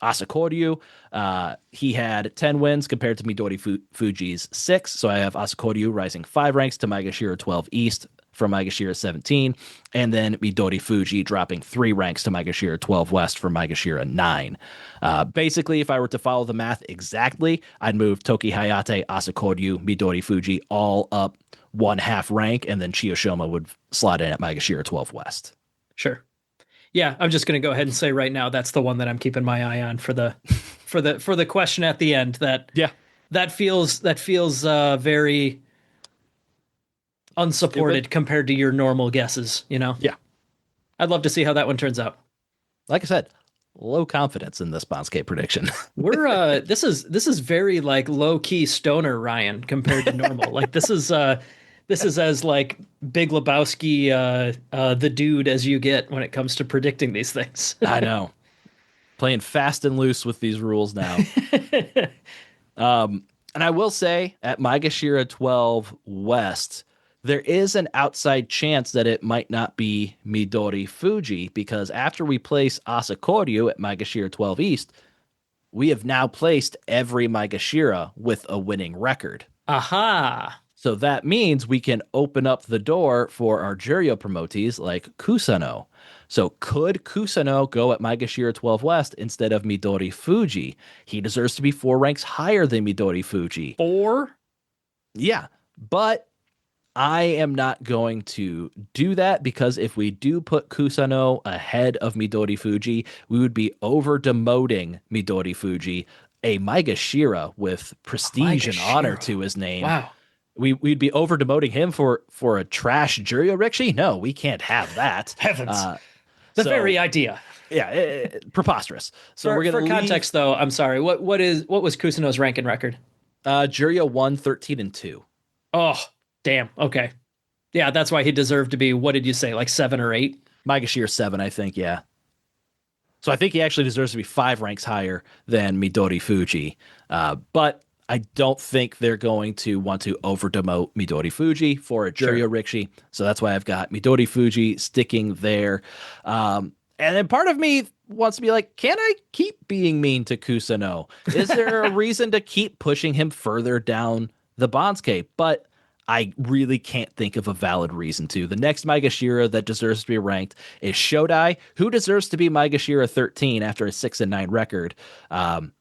Asakoryu. He had 10 wins compared to Midori Fuji's 6. So I have Asakoryu rising 5 ranks to Maegashira 12 East from Maegashira 17. And then Midori Fuji dropping 3 ranks to Maegashira 12 West from Maegashira 9. Basically, if I were to follow the math exactly, I'd move Toki Hayate, Asakoryu, Midori Fuji all up 1/2 rank, and then Chiyoshima would slot in at Maegashira 12 West. Sure. Yeah, I'm just going to go ahead and say right now that's the one that I'm keeping my eye on for the question at the end. Yeah, That feels very unsupported stupid. compared to your normal guesses. You know. Yeah. I'd love to see how that one turns out. Like I said, low confidence in this Banzuke prediction. We're this is very like low key stoner Ryan compared to normal. Like this is as like Big Lebowski the dude as you get when it comes to predicting these things. I know. Playing fast and loose with these rules now. And I will say at Maegashira 12 West, there is an outside chance that it might not be Midori Fuji because after we place Asakoryu at Maegashira 12 East, we have now placed every Maegashira with a winning record. Aha. So that means we can open up the door for our Juryo promotees like Kusano. So could Kusano go at Maegashira 12 West instead of Midori Fuji? He deserves to be 4 ranks higher than Midori Fuji. 4? Yeah, but I am not going to do that because if we do put Kusano ahead of Midori Fuji, we would be over demoting Midori Fuji, a Maegashira with prestige and honor to his name. Wow. We'd be over demoting him for a trash Juryo Rikishi? No, we can't have that. Heavens. The very idea. Yeah, preposterous. So for, we're gonna for context though, I'm sorry. What was Kusano's ranking record? Juryo 1, 13, and 2. Oh, damn. Okay. Yeah, that's why he deserved to be, what did you say, like 7 or 8? Maegashira 7, I think, yeah. So I think he actually deserves to be 5 ranks higher than Midori Fuji. But I don't think they're going to want to over-demote Midori Fuji for a Juryo Rikishi. So that's why I've got Midori Fuji sticking there. And then part of me wants to be like, can I keep being mean to Kusano? Is there a reason to keep pushing him further down the Banzuke? But I really can't think of a valid reason to. The next Maegashira that deserves to be ranked is Shodai, who deserves to be Maegashira 13 after a 6-9 record.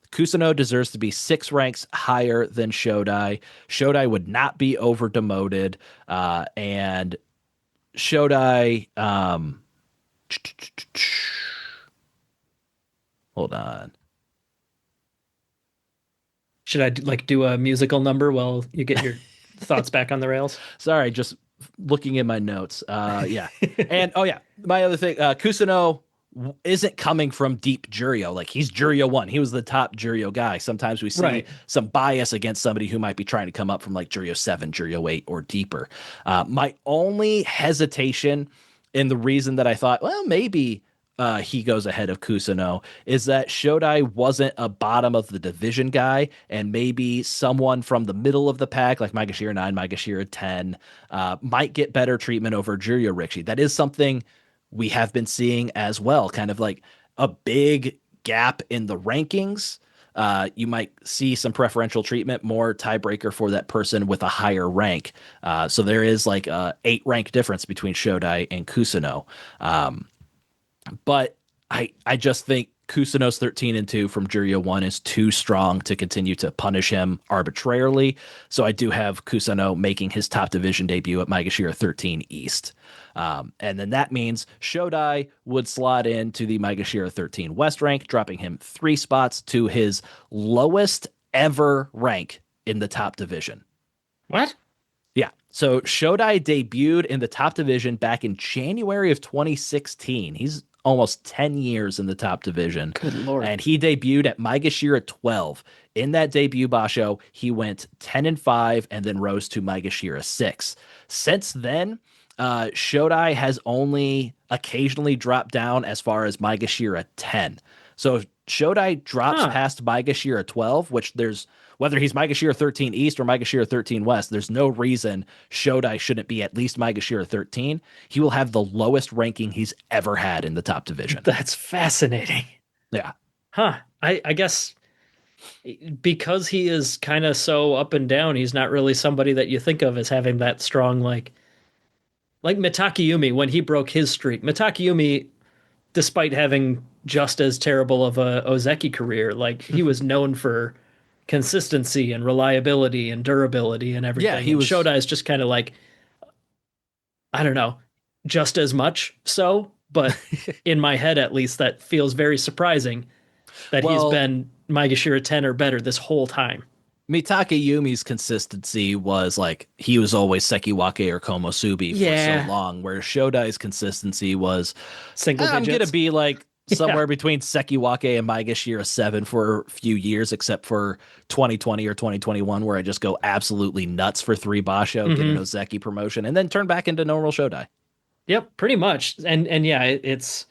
Kusano deserves to be 6 ranks higher than Shodai. Shodai would not be over demoted. And Shodai, hold on. Should I do a musical number while you get your thoughts back on the rails? Sorry, just looking in my notes. Yeah. And my other thing, Kusano isn't coming from deep Juryo. Like he's Juryo 1. He was the top Juryo guy. Sometimes we see some bias against somebody who might be trying to come up from like Juryo 7, Juryo 8, or deeper. My only hesitation in the reason that I thought, well, maybe he goes ahead of Kusano is that Shodai wasn't a bottom of the division guy, and maybe someone from the middle of the pack, like Maegashira 9, Maegashira 10, might get better treatment over Juryo Rikishi. That is something we have been seeing as well, kind of like a big gap in the rankings. You might see some preferential treatment, more tiebreaker for that person with a higher rank. So there is like a 8-rank difference between Shodai and Kusano. But I just think Kusano's 13 and 2 from Juryo 1 is too strong to continue to punish him arbitrarily. So I do have Kusano making his top division debut at Maegashira 13 East. And then that means Shodai would slot into the Maegashira 13 West rank, dropping him 3 spots to his lowest ever rank in the top division. What? Yeah. So Shodai debuted in the top division back in January of 2016. He's almost 10 years in the top division. Good Lord. And he debuted at Maegashira 12. In that debut basho, he went 10-5 and then rose to Maegashira 6. Since then, Shodai has only occasionally dropped down as far as Maegashira 10. So if Shodai drops past Maegashira 12, which there's, whether he's Maegashira 13 East or Maegashira 13 West, there's no reason Shodai shouldn't be at least Maegashira 13. He will have the lowest ranking he's ever had in the top division. That's fascinating. Yeah. Huh. I guess because he is kind of so up and down, he's not really somebody that you think of as having that strong, like Mitakeyumi when he broke his streak. Mitakeyumi, despite having just as terrible of a Ozeki career, like he was known for consistency and reliability and durability and everything. Yeah, he was. Shodai is just kind of like, I don't know, just as much so, but in my head at least, that feels very surprising that he's been Maegashira 10 or better this whole time. Mitake Yumi's consistency was like he was always Sekiwake or Komusubi for so Yeah, long, where Shodai's consistency was single I'm gonna digits. be like Yeah. somewhere between Sekiwake and Maegashira 7 for a few years, except for 2020 or 2021, where I just go absolutely nuts for 3 Basho, get an Hmm. Ozeki promotion, and then turn back into normal Shodai. Yep, pretty much. And yeah, it's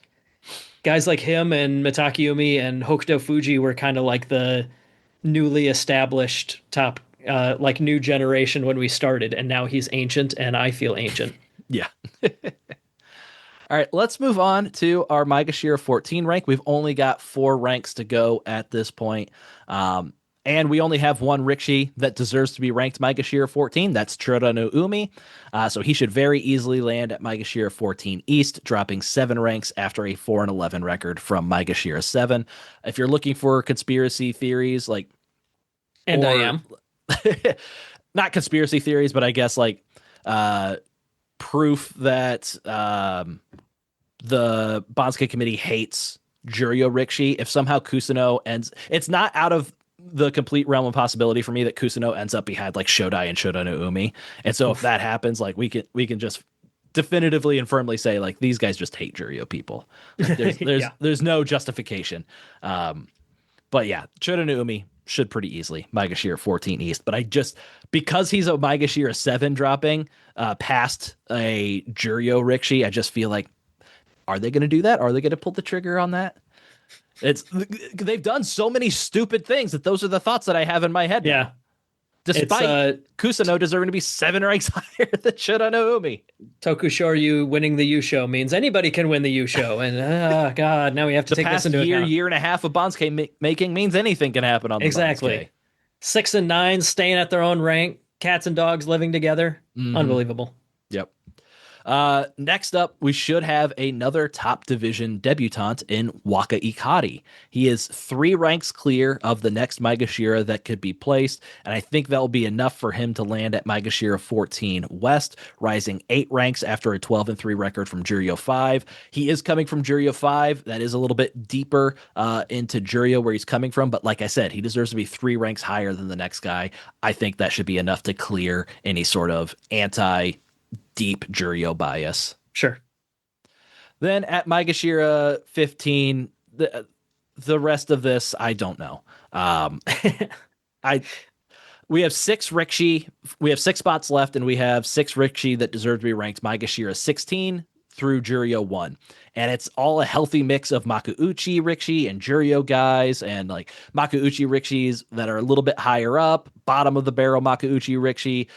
guys like him and Mitakeumi and Hokuto Fuji were kind of like the newly established top like new generation when we started, and now he's ancient and I feel ancient. Yeah. All right, let's move on to our Maegashira 14 rank. We've only got 4 ranks to go at this point. And we only have one Rikishi that deserves to be ranked Maegashira 14. That's Chura no Umi. So he should very easily land at Maegashira 14 East, dropping 7 ranks after a 4-11 record from Maegashira 7. If you're looking for conspiracy theories, like, And I or am. not conspiracy theories, but I guess like uh, proof that the Banzuke committee hates Juryo Rikishi. If somehow Kusuno ends, it's not out of the complete realm of possibility for me that Kusuno ends up behind like Shodai and Shoda no Umi. And so if Oof. that happens, like we can just definitively and firmly say like these guys just hate Juryo people. Like there's there's Yeah. there's no justification. But yeah, Shoda no Umi should pretty easily Maegashira 14 East. But I just because he's a Maegashira 7 dropping past a Juryo Rikishi, I just feel like are they going to do that? Are they going to pull the trigger on that? It's they've done so many stupid things that those are the thoughts that I have in my head Yeah. now. It's Despite Kusuno deserving to be 7 ranks higher than Shoda no Umi. Tokushoryu winning the U show means anybody can win the U show. And God, now we have to The take this past into year, account. year and a half of Banzuke making means anything can happen on the Exactly. Banzuke. 6 and 9 staying at their own rank, cats and dogs living together. Mm-hmm. Unbelievable. Yep. Next up, we should have another top division debutant in Waka Ikari. He is 3 ranks clear of the next Maegashira that could be placed, and I think that will be enough for him to land at Maegashira 14 West, rising 8 ranks after a 12-3 record from Juryo 5. He is coming from Juryo 5. That is a little bit deeper into Juryo where he's coming from, but like I said, he deserves to be 3 ranks higher than the next guy. I think that should be enough to clear any sort of anti deep Juryo bias. Sure. Then at Maegashira 15, the rest of this I don't know. I we have 6 Rikishi, we have 6 spots left, and we have 6 Rikishi that deserve to be ranked Maegashira 16 through Juryo 1. And it's all a healthy mix of Makuuchi Rikishi and Juryo guys, and like Makuuchi Rikishis that are a little bit higher up, bottom of the barrel Makuuchi Rikishi,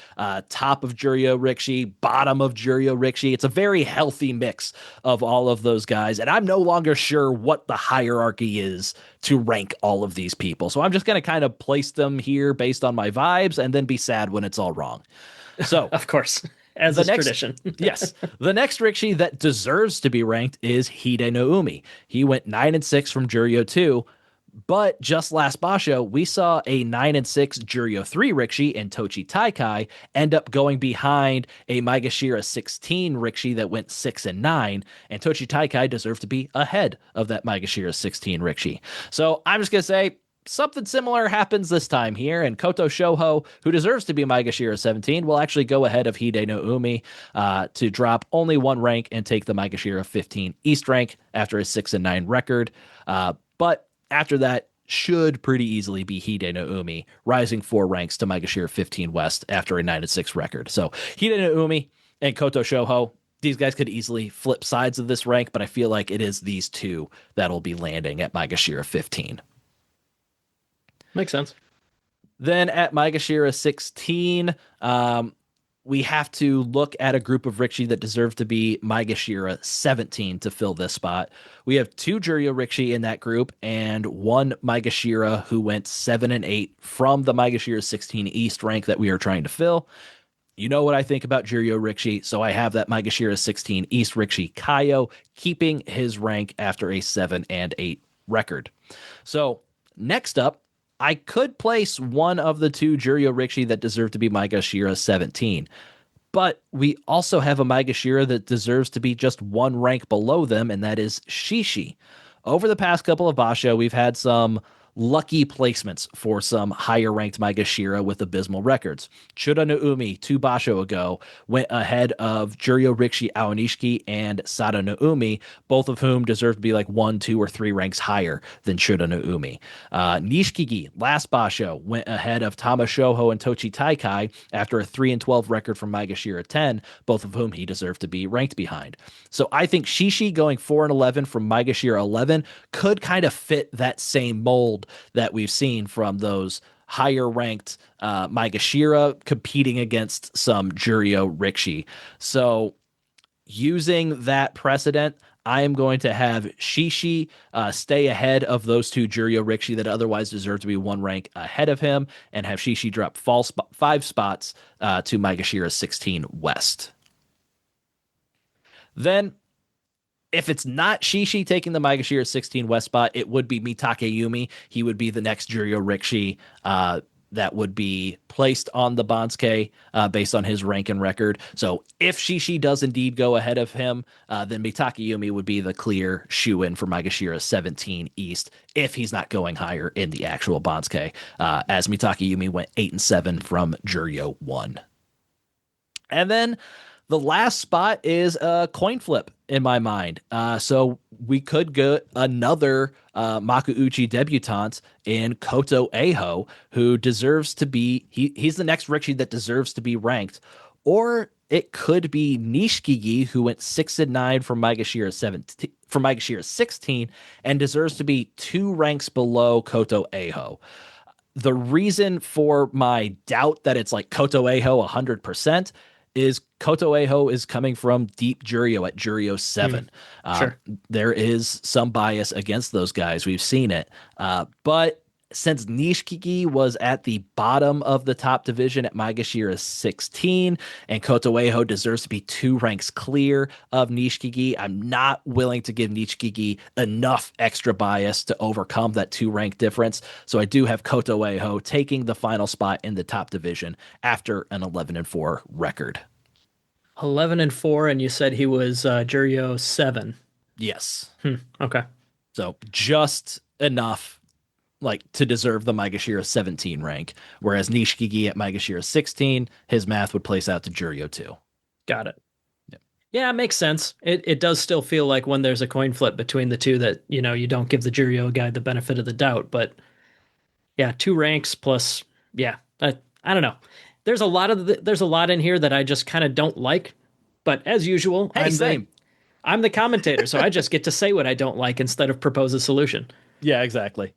top of Juryo Rikishi, bottom of Juryo Rikishi. It's a very healthy mix of all of those guys. And I'm no longer sure what the hierarchy is to rank all of these people. So I'm just going to kind of place them here based on my vibes and then be sad when it's all wrong. So Of course, as the is next, tradition. yes, the next Rikishi that deserves to be ranked is Hide no Umi. He went 9-6 from Juryo 2, but just last Basho, we saw a 9-6 Juryo 3 Rikishi and Tochi Taikai end up going behind a Maegashira 16 Rikishi that went 6-9, and Tochi Taikai deserved to be ahead of that Maegashira 16 Rikishi. So I'm just going to say, something similar happens this time here, and Koto Shoho, who deserves to be Maegashira 17, will actually go ahead of Hide no Umi to drop only 1 rank and take the Maegashira 15 East rank after a 6-9 record. But after that, should pretty easily be Hide no Umi, rising 4 ranks to Maegashira 15 West after a 9-6 record. So Hide no Umi and Koto Shoho, these guys could easily flip sides of this rank, but I feel like it is these two that'll be landing at Maegashira 15. Makes sense. Then at Maegashira 16, we have to look at a group of Rikishi that deserve to be Maegashira 17 to fill this spot. We have 2 Juryo Rikishi in that group and 1 Maegashira who went 7-8 from the Maegashira 16 East rank that we are trying to fill. You know what I think about Juryo Rikishi, so I have that Maegashira 16 East Rikishi Kaio keeping his rank after a 7-8 record. So next up, I could place one of the 2 Juryo Rikishi that deserve to be Maegashira 17. But we also have a Maegashira that deserves to be just 1 rank below them, and that is Shishi. Over the past couple of Basho, we've had some lucky placements for some higher ranked Maegashira with abysmal records. Chura no Umi, 2 basho ago, went ahead of Juryo Rikshi Aonishiki and Sada no Umi, both of whom deserve to be like 1, 2, or 3 ranks higher than Chura no Umi. Nishikigi, last basho, went ahead of Tama Shoho and Tochi Taikai after a 3-12 record from Maegashira 10, both of whom he deserved to be ranked behind. So I think Shishi going 4-11 from Maegashira 11 could kind of fit that same mold that we've seen from those higher ranked Maegashira competing against some Juryo Rikshi. So using that precedent, I am going to have Shishi stay ahead of those 2 Juryo Rikshi that otherwise deserve to be 1 rank ahead of him, and have Shishi drop 5 spots to Maegashira 16 West. Then, if it's not Shishi taking the Maegashira 16 West spot, it would be Mitake Yumi. He would be the next Juryo Rikshi that would be placed on the Banzuke based on his rank and record. So if Shishi does indeed go ahead of him, then Mitake Yumi would be the clear shoe-in for Maegashira 17 East if he's not going higher in the actual Banzuke, as Mitake Yumi went 8-7 from Juryo 1. And then the last spot is a coin flip in my mind. So we could get another Makuuchi debutante in Koto Eho, who deserves to be, he's the next Rikshi that deserves to be ranked. Or it could be Nishikigi, who went 6-9 from Maegashira 17, from Maegashira 16, and deserves to be 2 ranks below Koto Eho. The reason for my doubt that it's like Koto Eho 100% is Koto Eho is coming from deep Juryo at Juryo 7. Sure. There is some bias against those guys. We've seen it. But since Nishikigi was at the bottom of the top division at Maegashira 16, and Koto Eho deserves to be 2 ranks clear of Nishikigi, I'm not willing to give Nishikigi enough extra bias to overcome that 2-rank difference. So I do have Koto Eho taking the final spot in the top division after an 11-4 record. 11-4, and you said he was Juryo 7. Yes. Okay. So just enough like to deserve the Maegashira 17 rank, whereas Nishikigi at Maegashira 16, his math would place out to Juryo 2. Got it. Yeah, it makes sense. It does still feel like when there's a coin flip between the two that, you don't give the Juryo guy the benefit of the doubt, but yeah, 2 ranks plus, yeah, I don't know. There's a lot in here that I just kind of don't like, but as usual, Hey, I'm the commentator, so I just get to say what I don't like instead of propose a solution. Yeah, exactly.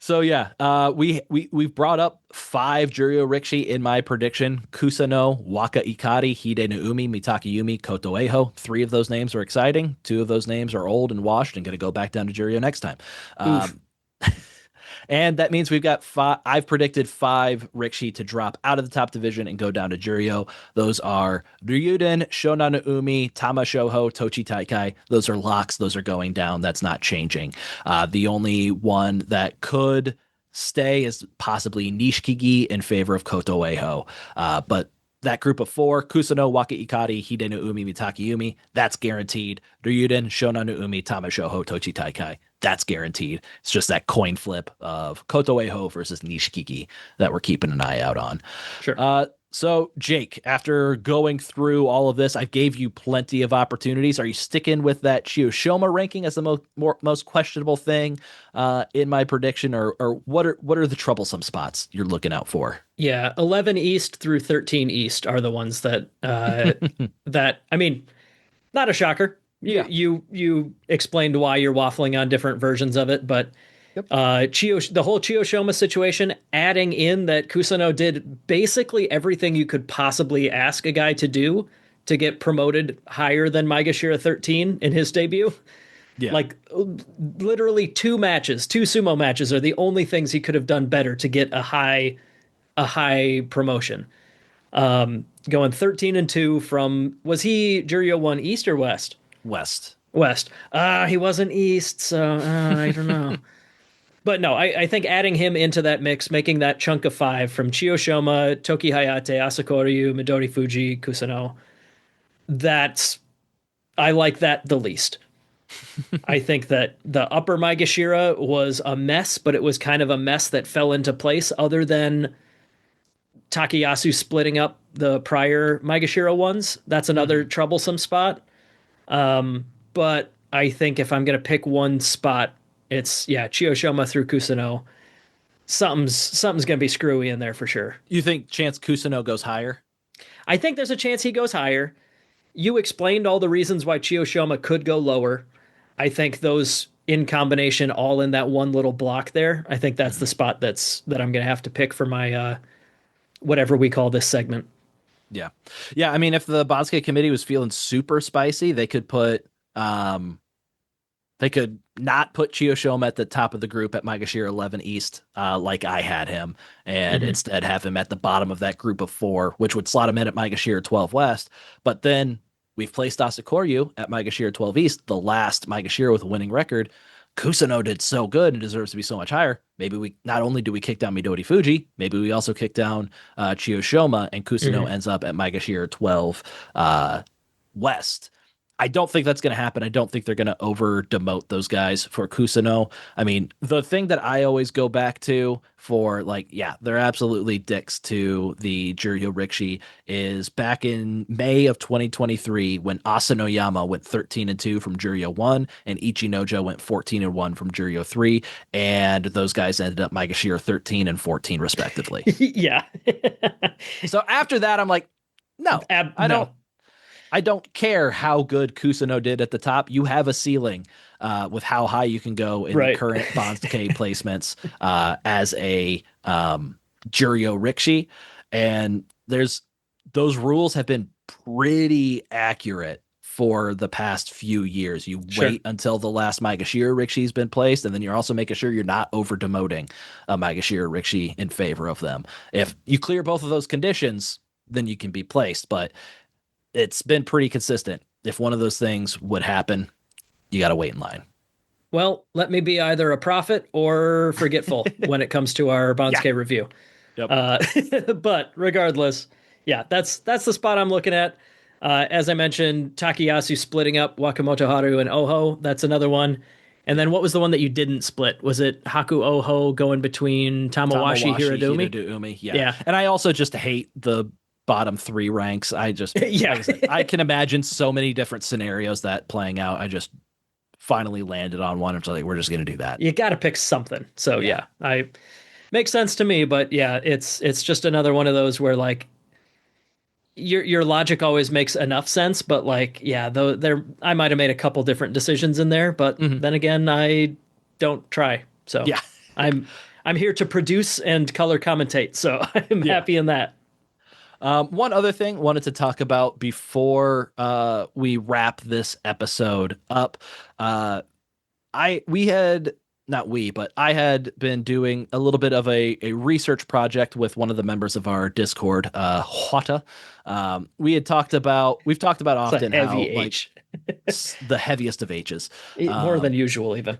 So yeah, we've brought up 5 Juryo Rikshi in my prediction: Kusano, Waka Ikari, Hide no Umi, Mitake Yumi, Koto Eho. 3 of those names are exciting. 2 of those names are old and washed and going to go back down to Juryo next time. And that means we've got 5. I've predicted 5 Rikshi to drop out of the top division and go down to Juryo. Those are Ryuden, Shona no Umi, Tama Shoho, Tochi Taikai. Those are locks. Those are going down. That's not changing. The only one that could stay is possibly Nishikigi in favor of Koto Eho. But that group of 4, Kusano, Waka Ikari, Hide no Umi, Mitake Yumi, that's guaranteed. Ryuden, Shona no Umi, Tama Shoho, Tochi Taikai, that's guaranteed. It's just that coin flip of Koto Eho versus Nishikigi that we're keeping an eye out on. Sure. So, Jake, after going through all of this, I gave you plenty of opportunities. Are you sticking with that Chiyoshoma ranking as the most questionable thing in my prediction, or what are the troublesome spots you're looking out for? Yeah, 11 East through 13 East are the ones that that I mean, not a shocker. You explained why you're waffling on different versions of it, but Yep. The whole Chiyoshoma situation, adding in that Kusano did basically everything you could possibly ask a guy to do to get promoted higher than Maegashira 13 in his debut. Yeah. Like literally 2 sumo matches are the only things he could have done better to get a high promotion. Going 13-2 from, was he Juryo 1 East or West? West. He wasn't East, so I don't know. But no, I think adding him into that mix, making that chunk of 5 from Chiyoshoma, Toki Hayate, Asakoryu, Midori Fuji, Kusano, I like that the least. I think that the upper Maegashira was a mess, but it was kind of a mess that fell into place other than Takayasu splitting up the prior Maegashira ones. That's another Mhm. troublesome spot. But I think if I'm going to pick one spot, it's, yeah, Chiyoshima through Kusuno. Something's going to be screwy in there for sure. You think Chance Kusuno goes higher? I think there's a chance he goes higher. You explained all the reasons why Chiyoshima could go lower. I think those in combination, all in that one little block there. I think that's the Mhm. spot that I'm gonna have to pick for my whatever we call this segment. Yeah. Yeah, I mean, if the Banzuke committee was feeling super spicy, um they could not put Chiyoshima at the top of the group at Maegashira 11 East, like I had him, and Mm-hmm. instead have him at the bottom of that group of four, which would slot him in at Maegashira 12 West. But then we've placed Asakoryu at Maegashira 12 East, the last Maegashira with a winning record. Kusuno did so good and deserves to be so much higher. Maybe we not only do we kick down Midori Fuji, maybe we also kick down Chiyoshima, and Kusuno Mm-hmm. ends up at Maegashira 12 West. I don't think that's going to happen. I don't think they're going to over demote those guys for Kusuno. I mean, the thing that I always go back to for like, yeah, they're absolutely dicks to the Juryo Rikishi is back in May of 2023 when Asanoyama went 13-2 from Juryo 1 and Ichinojo went 14-1 from Juryo 3, and those guys ended up Maegashira 13 and 14 respectively. Yeah. So after that, I'm like, no, I don't No. I don't care how good Kusuno did at the top. You have a ceiling with how high you can go in the Right. current Banzuke placements as a Juryo Rikishi. And those rules have been pretty accurate for the past few years. You Sure. wait until the last Maegashira Rikishi's been placed, and then you're also making sure you're not over demoting a Maegashira Rikishi in favor of them. If you clear both of those conditions, then you can be placed. But it's been pretty consistent. If one of those things would happen, you got to wait in line. Well, let me be either a prophet or forgetful when it comes to our Yeah. Bansuke review. Yep. Uh, but regardless, yeah, that's the spot I'm looking at. As I mentioned, Takayasu splitting up Wakamoto Haru and Oho. That's another one. And Yeah. then what was the one that you didn't split? Was it Haku Oho going between Tamawashi Tamawashi, Hirodumi? Hiradoumi. Yeah. Yeah. And I also just hate the bottom three ranks. I just, like Yeah. I said, I can imagine so many different scenarios that playing out. I just finally landed on one. It's like, we're just going to do that. You got to pick something. So Yeah. yeah, I makes sense to me, but yeah, it's just another one of those where like your logic always makes enough sense, but like, yeah, though there I might have made a couple different decisions in there, but Mm-hmm. then again, I don't try. So Yeah. I'm I'm here to produce and color commentate, so I'm Yeah. happy in that. One other thing wanted to talk about before we wrap this episode up. Uh, I we had not we, but I had been doing a little bit of a research project with one of the members of our Discord, Hwata. We've talked about It's a often heavy how like H. the heaviest of H's. More than Um, usual even.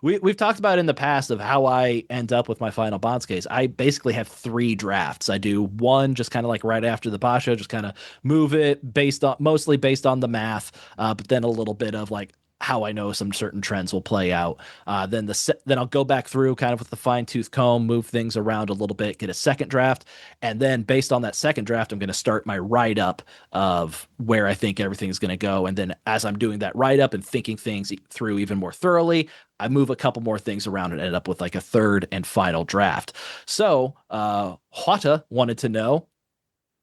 we've talked about in the past of how I end up with my final bonds case. I basically have three drafts. I do one just kind of like right after the basho, just kind of move it based on mostly based on the math, but then a little bit of like how I know some certain trends will play out. Then I'll go back through kind of with the fine tooth comb, move things around a little bit, get a second draft, and then based on that second draft, I'm going to start my write up of where I think everything's going to go. And then as I'm doing that write up and thinking things through even more thoroughly, I move a couple more things around and end up with like a third and final draft. So, Hwata wanted to know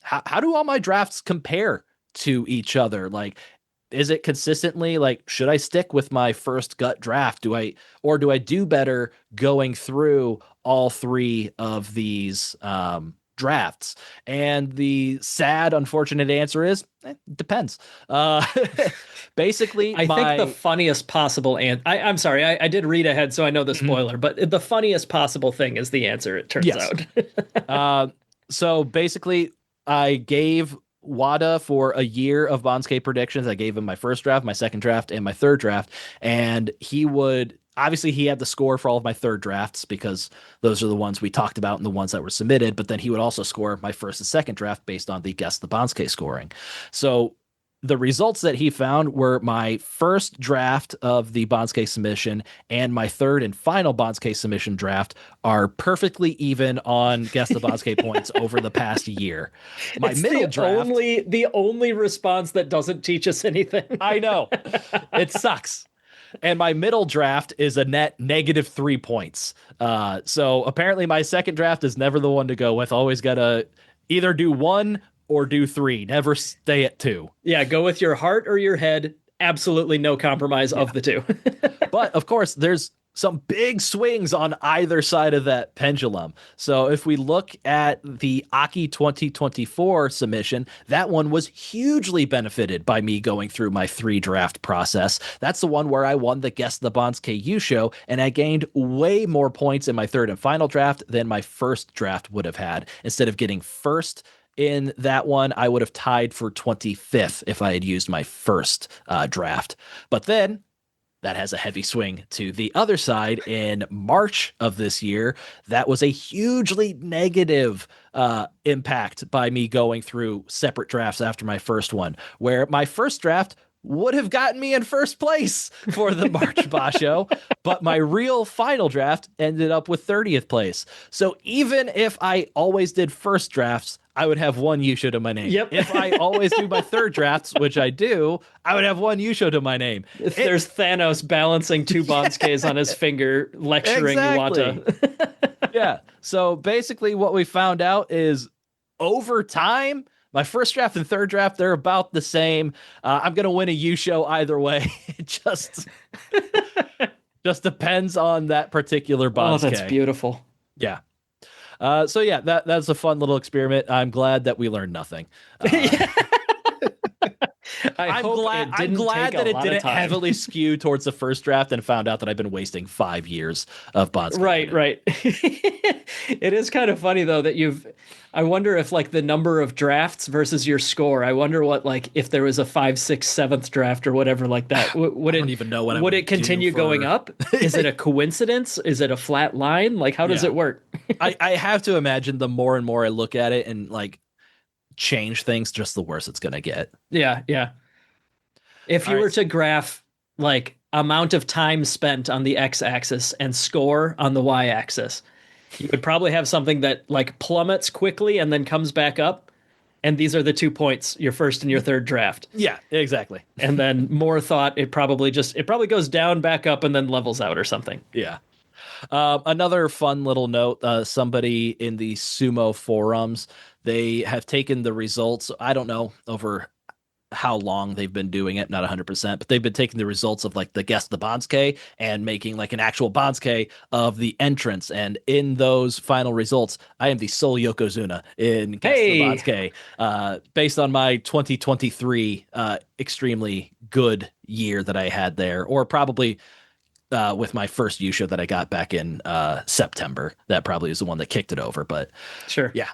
how do all my drafts compare to each other? Like, is it consistently like, should I stick with my first gut draft? Do I do better going through all three of these drafts? And the sad, unfortunate answer is depends. Uh, basically, I think the my funniest possible I'm sorry, I did read ahead, so I know the spoiler, but the funniest possible thing is the answer, it turns yes. out. Uh, so basically, I gave Wada for a year of Bonsuke predictions. I gave him my first draft, my second draft, and my third draft. And he would obviously he had the score for all of my third drafts because those are the ones we talked about and the ones that were submitted. But then he would also score my first and second draft based on the guess the Bonsuke scoring. So the results that he found were my first draft of the Banzuke submission and my third and final Banzuke submission draft are perfectly even on Guess the Banzuke points over the past year. My It's middle draft, the only response that doesn't teach us anything. I know, it sucks. And my middle draft is a net -3 points. So apparently my second draft is never the one to go with. Always got to either do 1 or do 3. Never stay at 2. Yeah, go with your heart or your head. Absolutely no compromise of the two. But of course, there's some big swings on either side of that pendulum. So if we look at the Aki 2024 submission, that one was hugely benefited by me going through my 3 draft process. That's the one where I won the Guess the Banzuke show, and I gained way more points in my third and final draft than my first draft would have had. Instead of getting first in that one, I would have tied for 25th if I had used my first draft. But then that has a heavy swing to the other side in March of this year. That was a hugely negative impact by me going through separate drafts after my first one, where my first draft would have gotten me in first place for the March Basho, but my real final draft ended up with 30th place. So even if I always did first drafts, I would have 1 Yusho to my name. Yep. If I always do my third drafts, which I do, I would have 1 Yusho to my name. There's Thanos balancing 2 Banzukes on his finger, lecturing Iwata. Yeah. So basically what we found out is over time, my first draft and third draft, they're about the same. I'm going to win a Yusho either way. It just depends on that particular Banzuke. Oh, that's beautiful. Yeah. So yeah, that's a fun little experiment. I'm glad that we learned nothing. I'm glad that it didn't heavily skew towards the first draft and found out that I've been wasting 5 years of Banzuke. Right. It is kind of funny though that I wonder if like the number of drafts versus your score. I wonder what like if there was a 5th, 6th, 7th draft or whatever like that. Would I don't even know what would it continue going up? Is it a coincidence? Is it a flat line? Like how does it work? I have to imagine the more and more I look at it and like change things, just the worse it's gonna get. Yeah. If you were to graph like amount of time spent on the x-axis and score on the y-axis, you would probably have something that like plummets quickly and then comes back up. And these are the 2 points, your first and your third draft. Yeah, exactly. And then more thought, it probably goes down, back up, and then levels out or something. Yeah. Another fun little note, somebody in the Sumo forums, they have taken the results, I don't know over how long they've been doing it, not 100%, but they've been taking the results of like the Guess the Banzuke and making like an actual Banzuke of the entrance. And in those final results, I am the sole Yokozuna in Guess the Banzuke, based on my 2023 extremely good year that I had there, or probably with my first Yusho that I got back in September. That probably is the one that kicked it over, but sure. Yeah.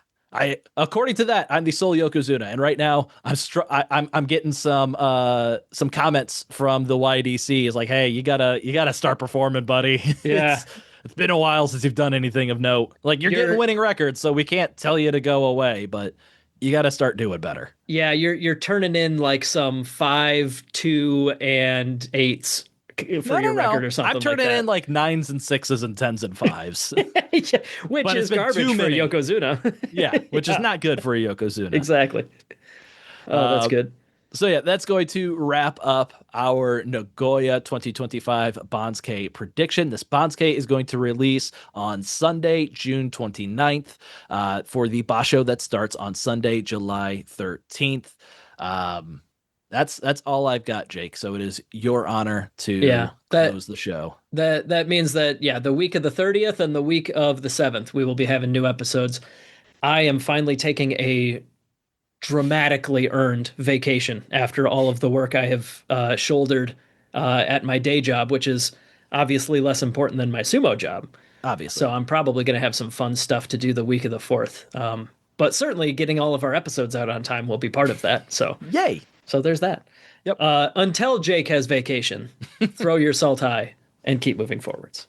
According to that, I'm the sole Yokozuna, and right now I'm getting some comments from the YDC. Is like, hey, you gotta start performing, buddy. Yeah, it's been a while since you've done anything of note. Like you're getting winning records, so we can't tell you to go away, but you got to start doing better. Yeah, you're turning in like some 5, 2, and 8s for your record or something. I'm turning like that. in like 9s and 6s and 10s and 5s. Yeah, which is garbage for Yokozuna. Yeah, which is not good for a Yokozuna. Exactly. Oh, that's good. So yeah, that's going to wrap up our Nagoya 2025 Banzuke prediction. This Banzuke is going to release on Sunday, June 29th, for the Basho that starts on Sunday, July 13th. That's all I've got, Jake. So it is your honor to close the show. That means that the week of the 30th and the week of the 7th, we will be having new episodes. I am finally taking a dramatically earned vacation after all of the work I have shouldered at my day job, which is obviously less important than my sumo job. Obviously. So I'm probably going to have some fun stuff to do the week of the 4th. But certainly getting all of our episodes out on time will be part of that. So yay. So there's that. Yep. Until Jake has vacation, throw your salt high and keep moving forwards.